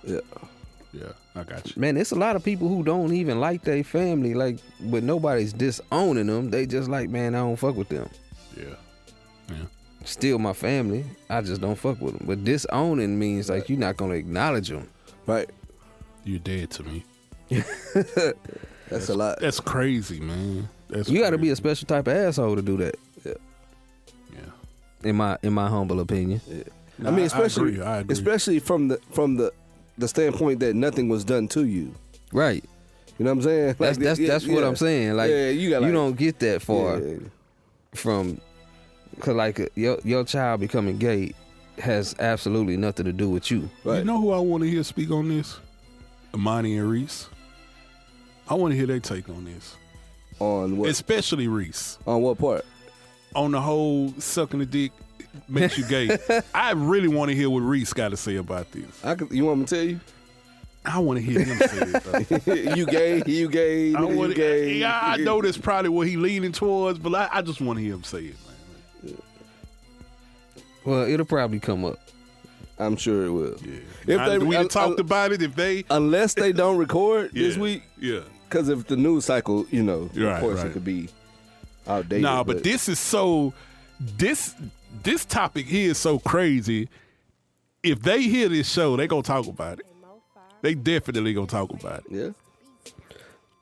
I got you. Man, it's a lot of people who don't even like their family, but nobody's disowning them. They just like, man, I don't fuck with them. Yeah. Still my family. I just don't fuck with them. But disowning means like you're not gonna acknowledge them. Right. You're dead to me. That's a lot. That's crazy, man. You got to be a special type of asshole to do that. Yeah. In my humble opinion. Yeah. No, I mean, I agree. especially from the standpoint that nothing was done to you. Right. You know what I'm saying? That's what I'm saying. Like, you don't get that far from, cause like your child becoming gay has absolutely nothing to do with you. Right. You know who I want to hear speak on this? Imani and Reese. I want to hear their take on this. On what? Especially Reese. On what part? On the whole sucking the dick makes you gay. I really want to hear what Reese got to say about this. You want me to tell you? I want to hear him say it, though. You gay? You gay? Yeah, I know that's probably what he leaning towards, but I just want to hear him say it, man. Well, it'll probably come up. I'm sure it will. Yeah. We talked about it. Unless they don't record this week. Yeah. Because if the news cycle, of course right. it could be outdated. Nah, but this is so. This topic here is so crazy. If they hear this show, they gonna talk about it. They definitely gonna talk about it. Yeah.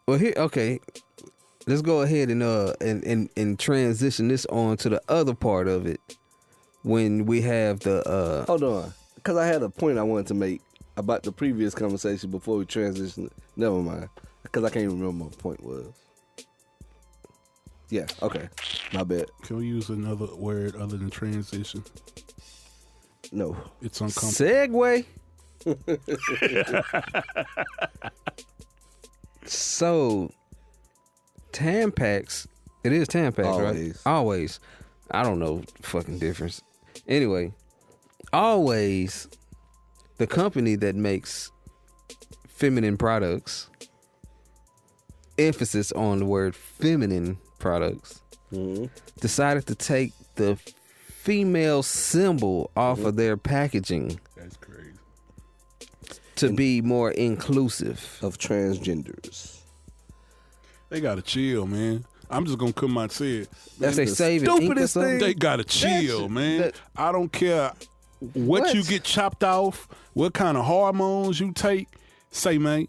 Well, okay. Let's go ahead and transition this on to the other part of it. When we have the hold on, because I had a point I wanted to make about the previous conversation before we transition. Never mind, because I can't even remember what my point was. Yeah, okay, my bad. Can we use another word other than transition? No, it's uncomfortable. Segue. So, Tampax. It is Tampax, Always. right? Always. I don't know fucking difference. Anyway, Always, the company that makes feminine products, emphasis on the word feminine products, decided to take the female symbol off of their packaging. That's crazy. To be more inclusive of transgenders. They gotta chill, man. I'm just gonna come out and say it. That's they saving ink or something? They gotta chill, man. I don't care what you get chopped off, what kind of hormones you take. Say, man,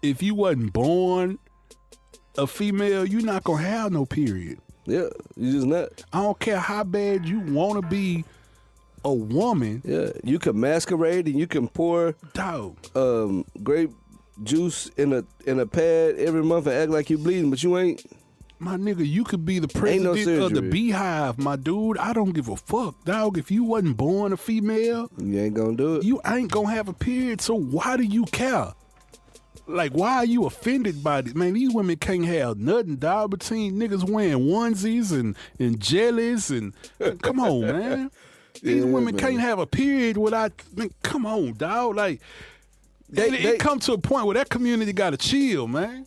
if you wasn't born a female, you're not gonna have no period. Yeah, you just not. I don't care how bad you want to be a woman. Yeah, you can masquerade and you can pour grape juice in a pad every month and act like you bleeding, but you ain't. My nigga, you could be the president of the Beehive, my dude. I don't give a fuck, dog. If you wasn't born a female, you ain't gonna do it. You ain't gonna have a period, so why do you care? Like, why are you offended by this? Man, these women can't have nothing, dog, between niggas wearing onesies and jellies and come on, man. These women can't have a period without, man, come on, dog. Like, it come to a point where that community gotta chill, man.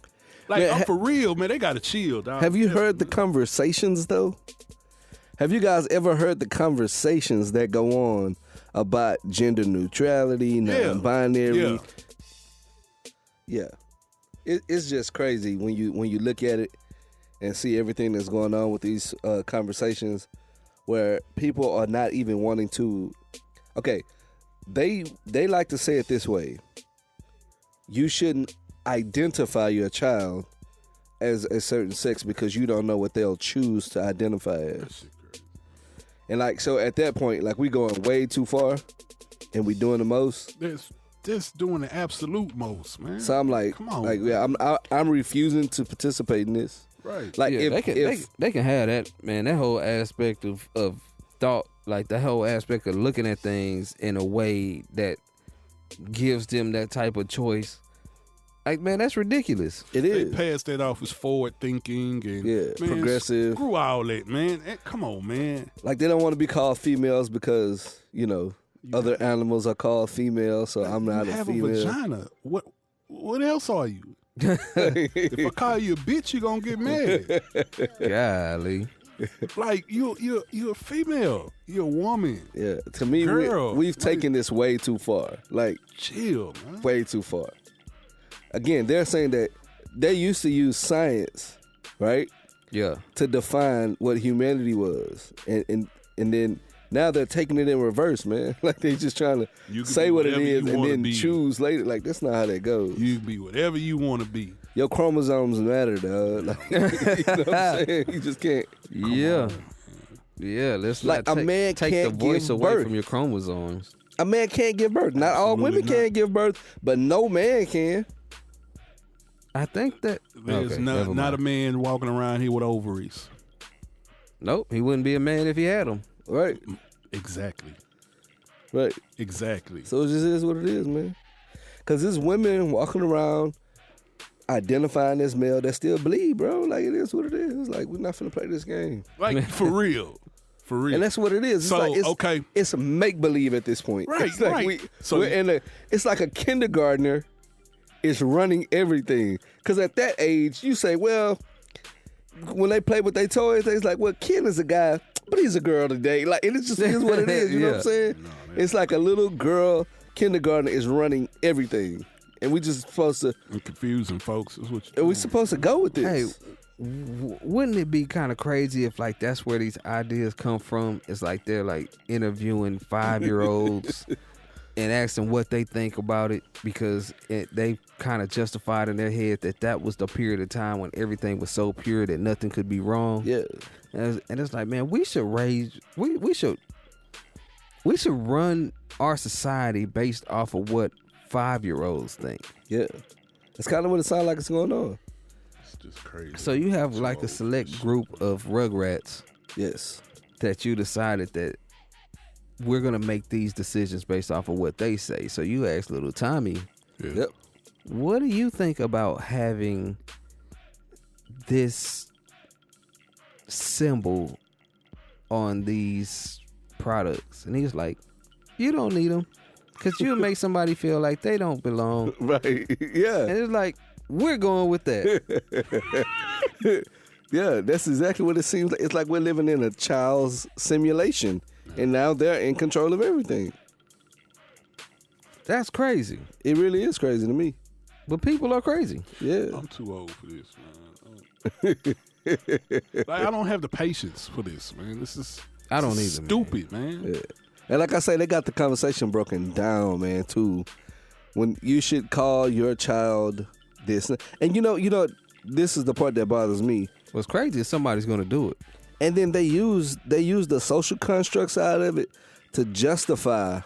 Like, I'm for real, man. They gotta chill, dog. Have you heard the conversations though? Have you guys ever heard the conversations that go on about gender neutrality, non-binary? Yeah. It's just crazy when you look at it and see everything that's going on with these conversations, where people are not even wanting to. Okay, they like to say it this way: you shouldn't identify your child as a certain sex because you don't know what they'll choose to identify as. And like, so at that point, like, we going way too far and we doing the most. That's doing the absolute most, man. So I'm like, come on, like, yeah, I'm refusing to participate in this. Right. Like, yeah, if they can have that, man. That whole aspect of thought, like the whole aspect of looking at things in a way that gives them that type of choice. Like, man, that's ridiculous. It They is. pass that off as forward thinking and man, progressive. Screw all that, man. Come on, man. Like they don't want to be called females because other animals are called females, so I'm not You a have female. a vagina. What else are you? If I call you a bitch, you gonna get mad. Golly. Like you're a female. You're a woman. Yeah, to me, Girl, we've taken this way too far. Like chill, man. Way too far. Again, they're saying that they used to use science, right? Yeah. To define what humanity was, and then now they're taking it in reverse, man. Like they just trying to You can say be what it whatever is you and wanna then be. choose later. Like that's not how that goes. You can be whatever you want to be. Your chromosomes matter, dog. Like, you know what I'm saying? You just can't. Yeah. Yeah, let's Like, not a man take the can't voice give away birth. from your chromosomes. A man can't give birth. Not all women Absolutely can give birth, but no man can. I think that There's okay, not never a mind. man walking around here with ovaries. Nope, he wouldn't be a man if he had them. Right. Exactly. Right. Exactly. So it just is what it is, man. Because there's women walking around identifying as male that still bleed, bro. Like, it is what it is. Like, we're not finna play this game. Like for real. For real. And that's what it is. It's So, like, it's, okay. It's make-believe at this point. Right, It's like right. So- it's like a kindergartner is running everything. Because at that age, you say, well, when they play with their toys, they's like, well, Ken is a guy, but he's a girl today. Like, and it just is what it is. You know what I'm saying? It's like a little girl kindergartner is running everything. And we just supposed to... I'm confusing folks. That's what And we supposed to go with this. Hey, wouldn't it be kind of crazy if like that's where these ideas come from? It's like they're like interviewing 5-year-olds and asking what they think about it because they kind of justified in their head that was the period of time when everything was so pure that nothing could be wrong. Yeah. And it's like, man, we should run our society based off of what 5-year-olds think. Yeah. That's kind of what it sounds like it's going on. It's just crazy. So you have like a select group of rugrats. Yes. That you decided that we're going to make these decisions based off of what they say. So you asked little Tommy, Yep. what do you think about having this symbol on these products? And he's like, you don't need them because you'll make somebody feel like they don't belong. Right. Yeah. And it's like, we're going with that. Yeah, that's exactly what it seems like. It's like we're living in a child's simulation, and now they're in control of everything. That's crazy. It really is crazy to me. But people are crazy. Yeah. I'm too old for this, man. Like, I don't have the patience for this, man. This is I don't either, man. stupid, man. Yeah. And like I say, they got the conversation broken down, man, too. When you should call your child this. And you know, this is the part that bothers me. What's crazy is somebody's going to do it. And then they use the social construct side of it to justify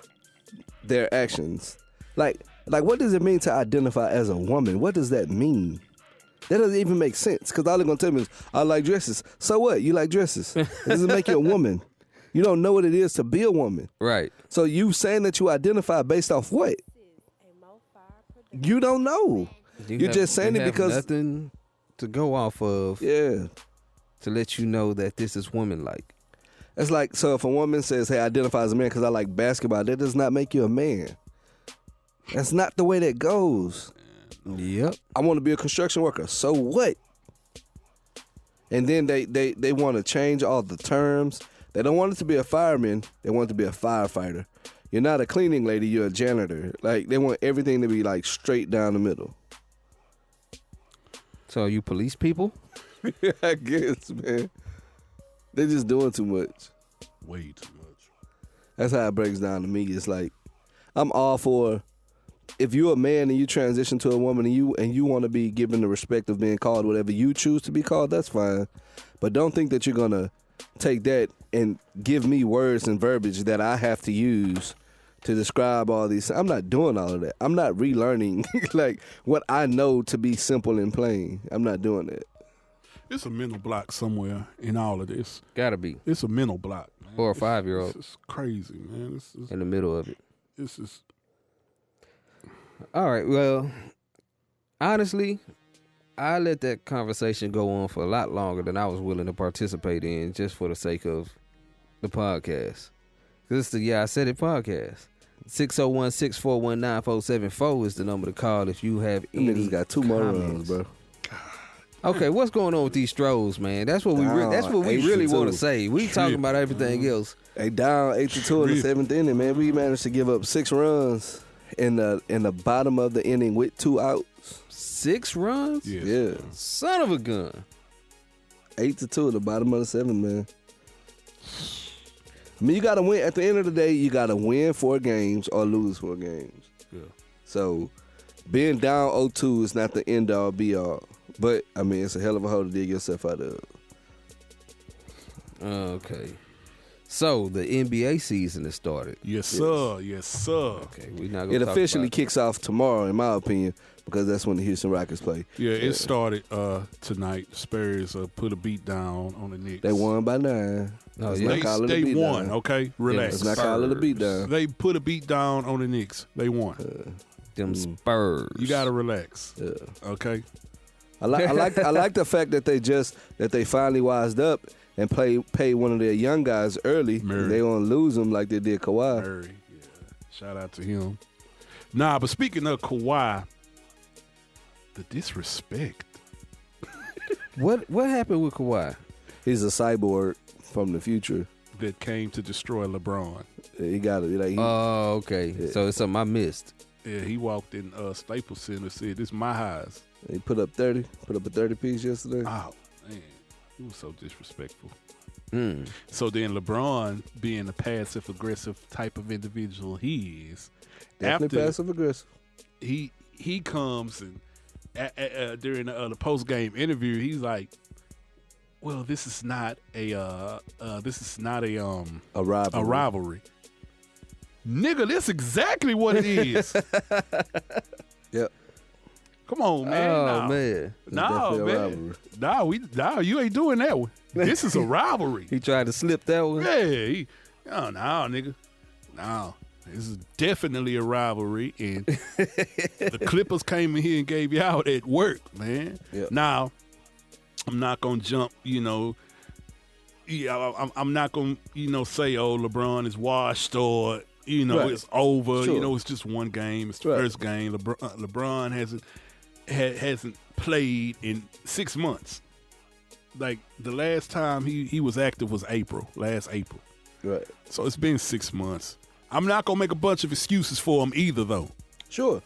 their actions. Like what does it mean to identify as a woman? What does that mean? That doesn't even make sense because all they're going to tell me is, I like dresses. So what? You like dresses. It doesn't make you a woman. You don't know what it is to be a woman. Right. So you saying that you identify based off what? You don't know. You're just saying it because... nothing to go off of. Yeah. To let you know that this is woman-like. It's like, so if a woman says, hey, I identify as a man because I like basketball, that does not make you a man. That's not the way that goes. Yep. I want to be a construction worker. So what? And then they want to change all the terms. They don't want it to be a fireman. They want it to be a firefighter. You're not a cleaning lady. You're a janitor. Like, they want everything to be, like, straight down the middle. So are you police people? I guess, man. They're just doing too much. Way too much. That's how it breaks down to me. It's like, I'm all for, if you're a man and you transition to a woman and you want to be given the respect of being called whatever you choose to be called, that's fine. But don't think that you're going to take that and give me words and verbiage that I have to use to describe all these. I'm not doing all of that. I'm not relearning like what I know to be simple and plain. I'm not doing that. It's a mental block somewhere in all of this. Gotta be. It's a mental block, man. For a 5-year-old. It's crazy, man. This is in the middle of it. This is. All right. Well, Honestly, I let that conversation go on for a lot longer than I was willing to participate in, just for the sake of the podcast. This is the Yeah I Said It podcast. 601-641-9474 is the number to call if you have any Them niggas got 2 more comments. runs, bro. Okay, what's going on with these Stros, man? That's what we really want to say. We talking about everything else. They down 8-2 in the 7th inning, man. We managed to give up 6 runs in the bottom of the inning with 2 outs. 6 runs? Yes. Yeah. Son of a gun. 8-2 at the bottom of the 7th, man. I mean, you got to win. At the end of the day, you got to win 4 games or lose 4 games. Yeah. So being down 0-2 is not the end all be all. But, I mean, it's a hell of a hole to dig yourself out of. Okay. So the NBA season has started. Yes, sir. Yes, sir. Okay, we not gonna It talk officially about kicks off tomorrow, in my opinion, because that's when the Houston Rockets play. Yeah, it started tonight. Spurs put a beat down on the Knicks. They won by 9. Oh, Let's yeah. not call it a They beat won, down. okay? Relax. Let's not call it a beat down. They put a beat down on the Knicks. They won. them Spurs. You got to relax. Yeah. Okay? I like the fact that they finally wised up and pay one of their young guys early. Murray. They don't lose them like they did Kawhi. Murray, yeah. Shout out to him. Nah, but speaking of Kawhi, the disrespect. What happened with Kawhi? He's a cyborg from the future. That came to destroy LeBron. He got it. Like, Oh, okay. Yeah. So it's something I missed. Yeah, he walked in Staples Center and said, "This is my highs." he put up a 30 piece yesterday. Oh, man. He was so disrespectful. Mm. So then LeBron, being the passive-aggressive type of individual he is, Definitely after passive aggressive. he comes and during the post-game interview, he's like, "Well, this is not a rivalry. rivalry." Nigga, that's exactly what it is. Yep. Come on, man. Oh Nah. man. No, definitely a man. rivalry. No, you ain't doing that one. This is a rivalry. He tried to slip that one. Yeah. No, nigga. No. This is definitely a rivalry. And the Clippers came in here and gave you out at work, man. Yep. Now, I'm not going to jump, I'm not going to, say, oh, LeBron is washed or, Right. it's over. Sure. It's just one game. It's the Right. first game. LeBron hasn't played in 6 months. Like, the last time he was active was last April. Right. So it's been 6 months. I'm not going to make a bunch of excuses for him either, though. Sure.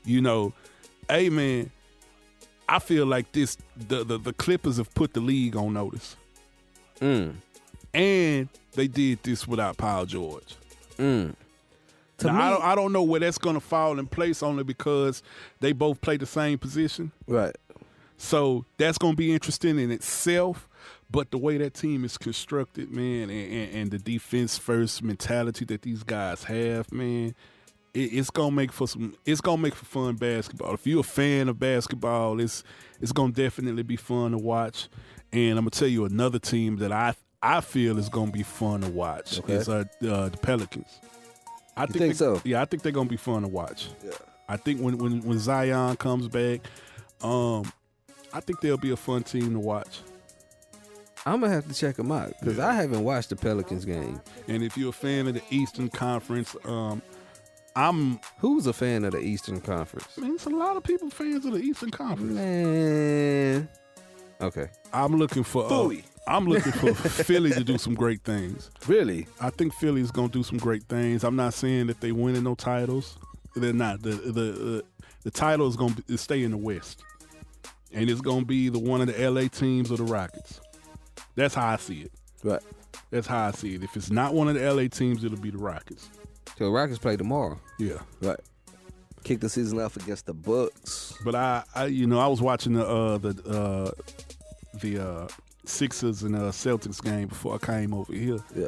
Hey, man, I feel like the Clippers have put the league on notice. Mm. And they did this without Paul George. Mm. Now, I don't know where that's going to fall in place, only because they both play the same position. Right. So that's going to be interesting in itself. But the way that team is constructed, man, and the defense first mentality that these guys have, man, it's gonna make for fun basketball. If you're a fan of basketball, it's gonna definitely be fun to watch. And I'm gonna tell you another team that I feel is gonna be fun to watch is the Pelicans. I think so? Yeah, I think they're gonna be fun to watch. Yeah. I think when Zion comes back, I think they'll be a fun team to watch. I'm gonna have to check them out because I haven't watched the Pelicans game. And if you're a fan of the Eastern Conference, Who's a fan of the Eastern Conference? it's a lot of people fans of the Eastern Conference. Man. Okay. I'm looking for Philly to do some great things. Really? I think Philly is gonna do some great things. I'm not saying that they winning no titles. They're not. The title is gonna stay in the West, and it's gonna be one of the LA teams or the Rockets. That's how I see it. Right. That's how I see it. If it's not one of the LA teams, it'll be the Rockets. So the Rockets play tomorrow. Yeah. Right. Kick the season off against the Bucks. But I was watching the Sixers and Celtics game before I came over here. Yeah.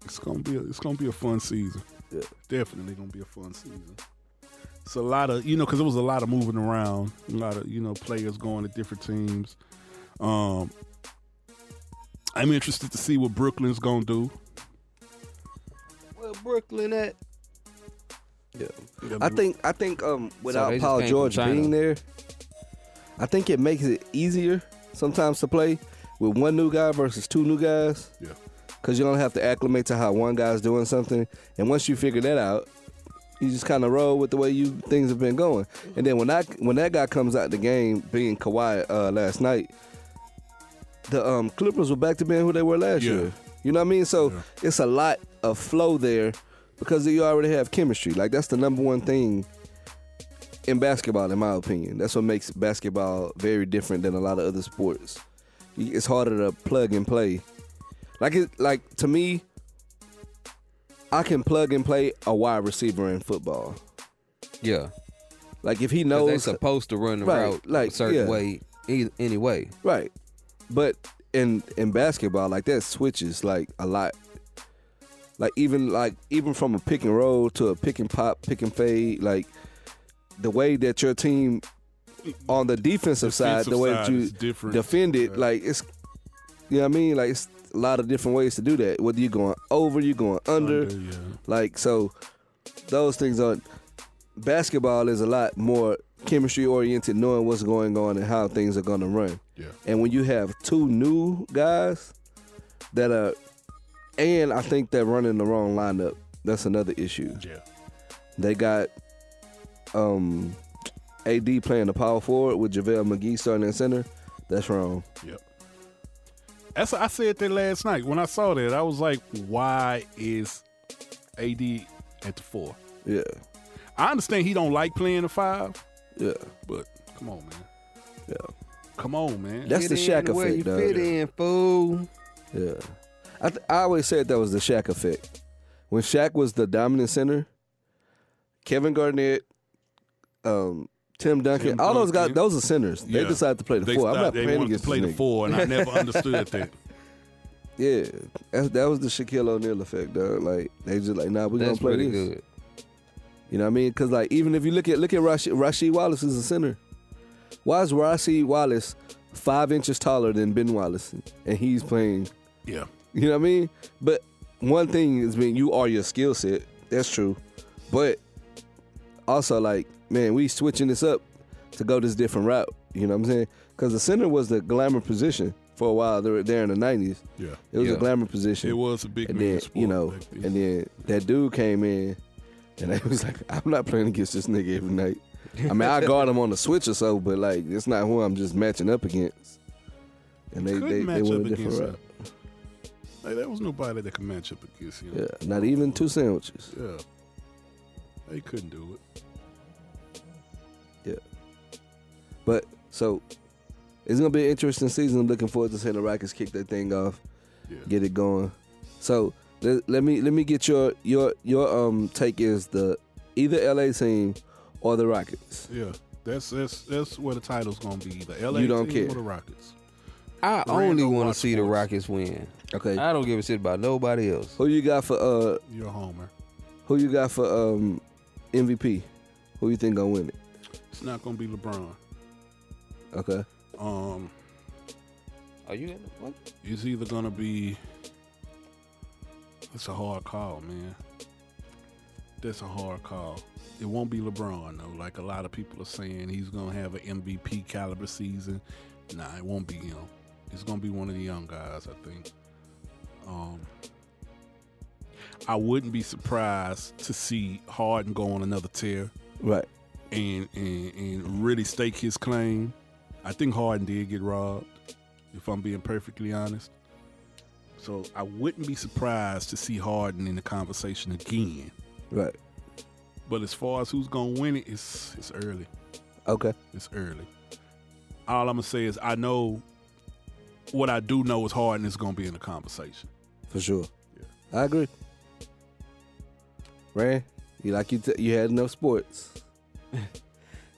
It's gonna be a fun season. Yeah. Definitely gonna be a fun season. It's a lot of because there was a lot of moving around, a lot of players going to different teams. I'm interested to see what Brooklyn's gonna do. Where Brooklyn at? Yeah. You I gotta think they without just Paul came George from China. being there, I think it makes it easier sometimes to play with one new guy versus two new guys. Yeah. Because you don't have to acclimate to how one guy's doing something. And once you figure that out, you just kind of roll with the way things have been going. And then when that guy comes out the game, being Kawhi last night, the Clippers were back to being who they were last year. You know what I mean? So it's a lot of flow there because you already have chemistry. Like, that's the number one thing in basketball, in my opinion. That's what makes basketball very different than a lot of other sports. It's harder to plug and play. Like to me, I can plug and play a wide receiver in football. Yeah. Like, if he 'Cause knows they supposed to run the Right, route like, a certain yeah. way, anyway. Right. But in basketball, like, that switches like a lot. Like even from a pick and roll to a pick and pop, pick and fade, like the way that your team on the defensive side, the way that you is different. defend it, like, it's, you know what I mean? Like, it's a lot of different ways to do that. Whether you're going over, you're going under. Like, so those things are, basketball is a lot more chemistry oriented, knowing what's going on and how things are going to run. Yeah. And when you have two new guys that are, and I think they're running the wrong lineup, that's another issue. Yeah. They got AD playing the power forward with JaVale McGee starting at center. That's wrong. Yep. I said that last night. When I saw that, I was like, why is AD at the 4? Yeah. I understand he don't like playing the 5. Yeah. But come on, man. Yeah. Come on, man. That's the Shaq where effect, you dog. fit in, fool. Yeah. I always said that was the Shaq effect. When Shaq was the dominant center, Kevin Garnett, Tim Duncan, all those guys, those are centers. They Yeah. decided to play the They 4. I'm not they playing wanted against to play this the nigga. 4, and I never understood that. Yeah, that was the Shaquille O'Neal effect, dog. Like, they just like, nah, we're That's gonna play pretty this. good. You know what I mean? Because, like, even if you look at Rasheed Wallace is a center. Why is Rasheed Wallace 5 inches taller than Ben Wallace, and he's playing? Yeah. You know what I mean? But one thing is, you are your skill set. That's true. But also, like, man, we switching this up to go this different route. You know what I'm saying? Because the center was the glamour position for a while there in the 90s. Yeah. It was Yeah. a glamour position. It was a big And man then, sport you know, back then. and then that dude came in, and they was like, I'm not playing against this nigga every night. I mean, I guard him on the switch or so, but, like, it's not who I'm just matching up against. And they Couldn't match went up a different against route. Like, there was nobody that could match up against him. Yeah, not even 2 sandwiches. Yeah. They couldn't do it. Yeah. But, so, it's going to be an interesting season. I'm looking forward to seeing the Rockets kick that thing off, get it going. So, let me get your take is the either LA team or the Rockets. Yeah. That's where the title's going to be. The LA You don't team care. or the Rockets. I Randall only want to Watch see the Sports. Rockets win. Okay. I don't give a shit about nobody else. Who you got for You're a homer. Who you got for MVP? Who you think gonna win it? It's not going to be LeBron. Okay. Are you in the what? It's either going to be. It's a hard call, man. That's a hard call. It won't be LeBron, though. Like a lot of people are saying, he's going to have an MVP caliber season. Nah, it won't be him. It's going to be one of the young guys, I think. I wouldn't be surprised to see Harden go on another tear. Right. And really stake his claim. I think Harden did get robbed, if I'm being perfectly honest. So I wouldn't be surprised to see Harden in the conversation again. Right. But as far as who's going to win it, it's early. Okay. It's early. All I'm going to say is I know what I do know is Harden is going to be in the conversation. For sure. Yeah. I agree. Ran, you had enough sports.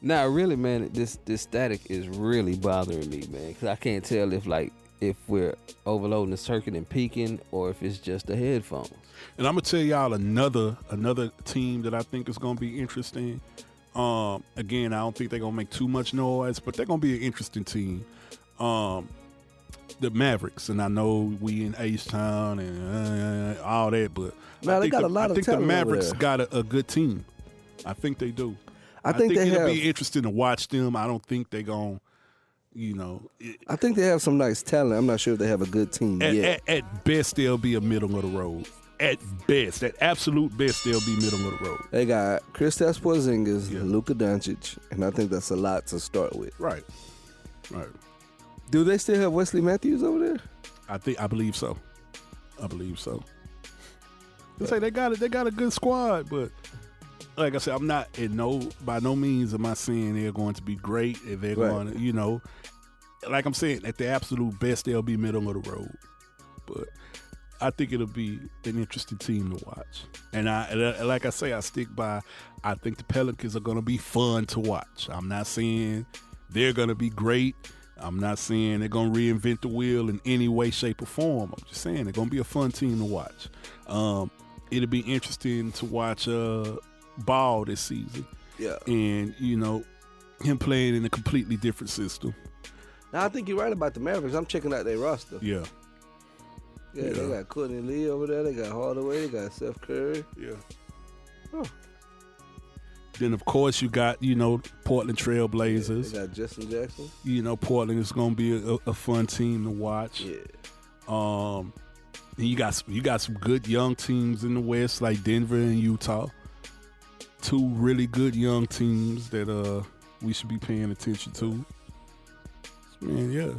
Nah, really, man, this static is really bothering me, man. Because I can't tell if we're overloading the circuit and peaking or if it's just the headphones. And I'm going to tell y'all another team that I think is going to be interesting. Again, I don't think they're going to make too much noise, but they're going to be an interesting team. The Mavericks, and I know we in H-Town and all that, but Man, I they think got a lot of I think the talent over Mavericks there. got a good team. I think they do. I think they it'll have. be interesting to watch them. I don't think they're going to, I think they have some nice talent. I'm not sure if they have a good team yet. At best, they'll be a middle of the road. At best, at absolute best, they'll be middle of the road. They got Kristaps Porzingis, Luka Doncic, and I think that's a lot to start with. Right. Do they still have Wesley Matthews over there? I believe so. They say they got a good squad, but like I said, I'm not by no means am I saying they're going to be great. If they're going to, like I'm saying, at the absolute best, they'll be middle of the road. But I think it'll be an interesting team to watch. And like I say, I stick by. I think the Pelicans are going to be fun to watch. I'm not saying they're going to be great. I'm not saying they're going to reinvent the wheel in any way, shape, or form. I'm just saying they're going to be a fun team to watch. It'll be interesting to watch Ball this season. Yeah. And, him playing in a completely different system. Now, I think you're right about the Mavericks. I'm checking out their roster. Yeah. Yeah, they got Courtney Lee over there. They got Hardaway. They got Seth Curry. Yeah. Oh. Then, of course, you got, Portland Trail Blazers. They got Justin Jackson. Portland is going to be a fun team to watch. Yeah. And you got some good young teams in the West, like Denver and Utah. Two really good young teams that we should be paying attention to. Man, yeah.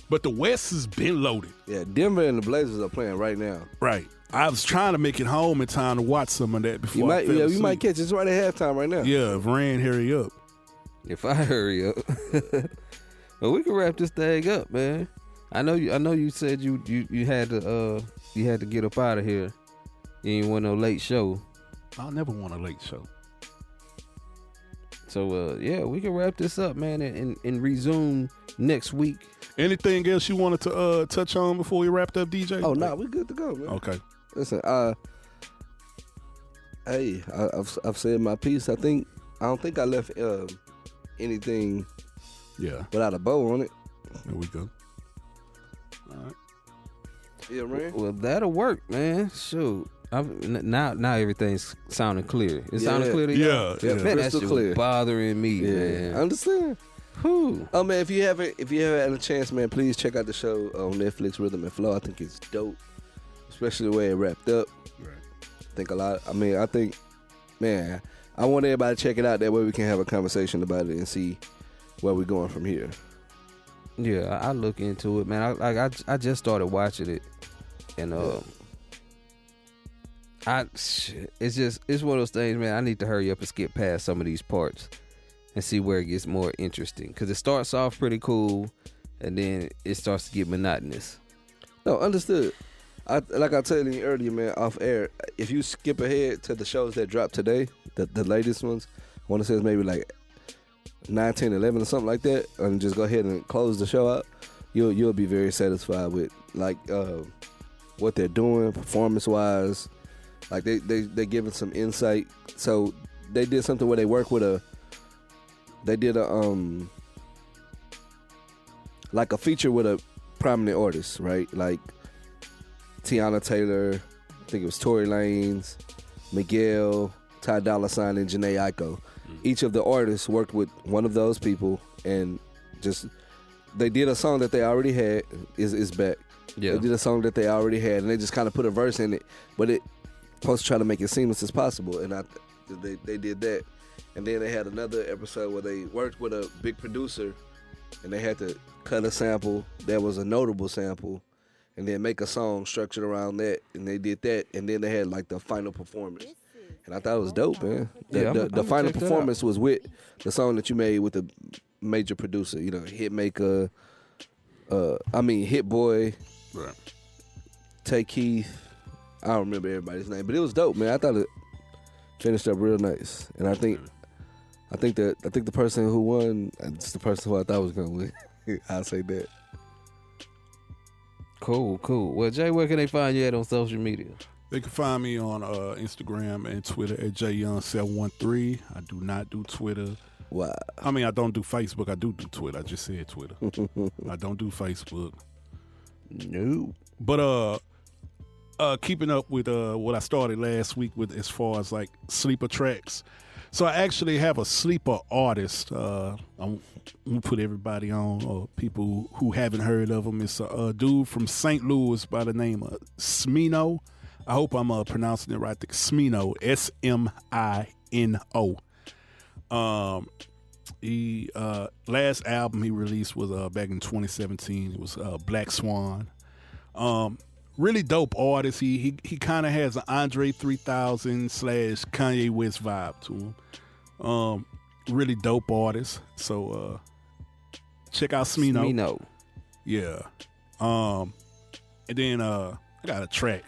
But the West has been loaded. Yeah, Denver and the Blazers are playing right now. Right. I was trying to make it home in time to watch some of that before I fell you asleep. might catch it right at halftime right now. Yeah, if Rand hurry up. If I hurry up. Well, we can wrap this thing up, man. I know you said you had to get up out of here. You didn't want no late show. I'll never want a late show. So we can wrap this up, man, and resume next week. Anything else you wanted to touch on before we wrapped up, DJ? Oh, no, we good to go, man. Okay. Listen, I've said my piece. I don't think I left anything without a bow on it. There we go. All right. Yeah, man. Well, that'll work, man. Shoot. Now everything's sounding clear. It sounded clear to you? Yeah. Man, that crystal shit clear. was bothering me, man. I understand. Whew. Oh, man, if you haven't had a chance, man, please check out the show on Netflix, Rhythm and Flow. I think it's dope, especially the way it wrapped up. Right. I think, man, I want everybody to check it out. That way we can have a conversation about it and see where we're going from here. Yeah, I look into it, man. I just started watching it, and it's one of those things, man. I need to hurry up and skip past some of these parts and see where it gets more interesting. Because it starts off pretty cool, and then it starts to get monotonous. No, understood. Like I told you earlier, man, off air, if you skip ahead to the shows that dropped today, the latest ones, I want to say it's maybe like 9, 10, 11 or something like that, and just go ahead and close the show out, you'll be very satisfied with like what they're doing performance-wise. Like they're giving some insight. So they did something where they work with like a feature with a prominent artist, right? Like Tiana Taylor, I think it was Tory Lanez, Miguel, Ty Dolla $ign, and Jhené Aiko. Each of the artists worked with one of those people, and just they did a song that they already had. Is back. Yeah. They did a song that they already had, and they just kind of put a verse in it, but it supposed to try to make it seamless as possible. And they did that, and then they had another episode where they worked with a big producer, and they had to cut a sample that was a notable sample, and then make a song structured around that, and they did that, and then they had like the final performance. And I thought it was dope, man. The final performance was with the song that you made with the major producer, Hitmaker, Hit Boy, right. Tay Keith. I don't remember everybody's name, but it was dope, man. I thought it finished up real nice, and I think the person who won, it's the person who I thought was gonna win. I'll say that. Cool. Well, Jay, where can they find you at on social media? They can find me on Instagram and Twitter at jyoung713. I do not do Twitter. Wow. I don't do Facebook. I do Twitter. I just said Twitter. I don't do Facebook. No. But keeping up with what I started last week with as far as like sleeper tracks. So I actually have a sleeper artist. I'm gonna put everybody on, or people who haven't heard of him. It's a dude from St. Louis by the name of Smino. I hope I'm pronouncing it right. Smino, Smino. He last album he released was back in 2017. It was Black Swan. Really dope artist. He kind of has an Andre 3000 / Kanye West vibe to him. Really dope artist. So check out Smino. Yeah. And then I got a track.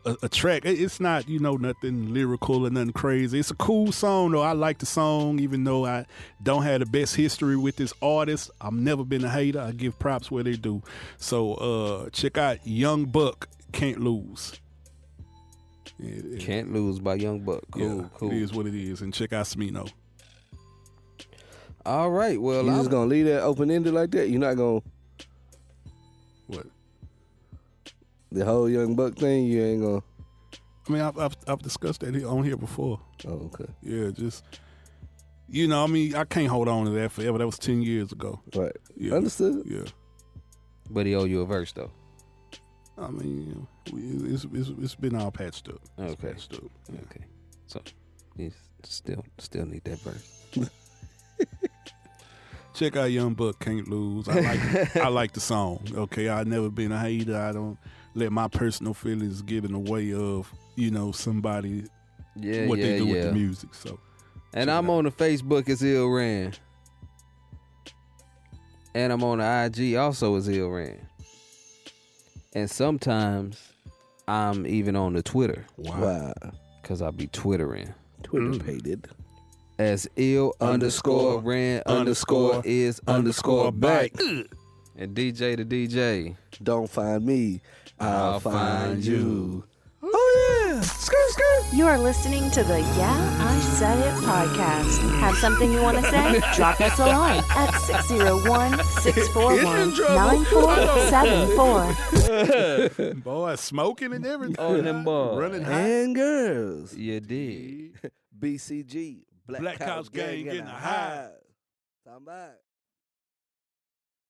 A track. It's not, nothing lyrical or nothing crazy. It's a cool song though. I like the song, even though I don't have the best history with this artist. I've never been a hater. I give props where they do. So check out Young Buck, Can't Lose. Can't Lose by Young Buck. Cool. It is what it is. And check out Smino. All right. Well, You just gonna leave that open ended like that? You're not gonna What? the whole Young Buck thing? You ain't gonna. I mean, I've discussed that on here before. Oh, okay. Yeah, just I can't hold on to that forever. That was 10 years ago. Right. Yeah. Understood. Yeah. But he owe you a verse though. I mean, it's been all patched up. It's Okay. patched up. Yeah. Okay. So you still need that verse. Check out Young Buck, Can't Lose. I like the song. Okay, I've never been a hater. I don't let my personal feelings get in the way of somebody what they do with the music. So, and I'm on the Facebook as Ill Ran, and I'm on the IG also as Ill Ran, and sometimes I'm even on the Twitter. Wow. Cause I be twittering. Twitter pated. As ill_ran_is_back. And DJ to DJ. Don't find me, I'll find you. Oh, yeah. Skirt, skirt. You are listening to the Yeah, I Said It podcast. Have something you want to say? Drop us a line at 601-641-9474. Boy, smoking and everything. Oh, them boys. Running high. And girls. You did. BCG. Black House Gang in the house. Come back.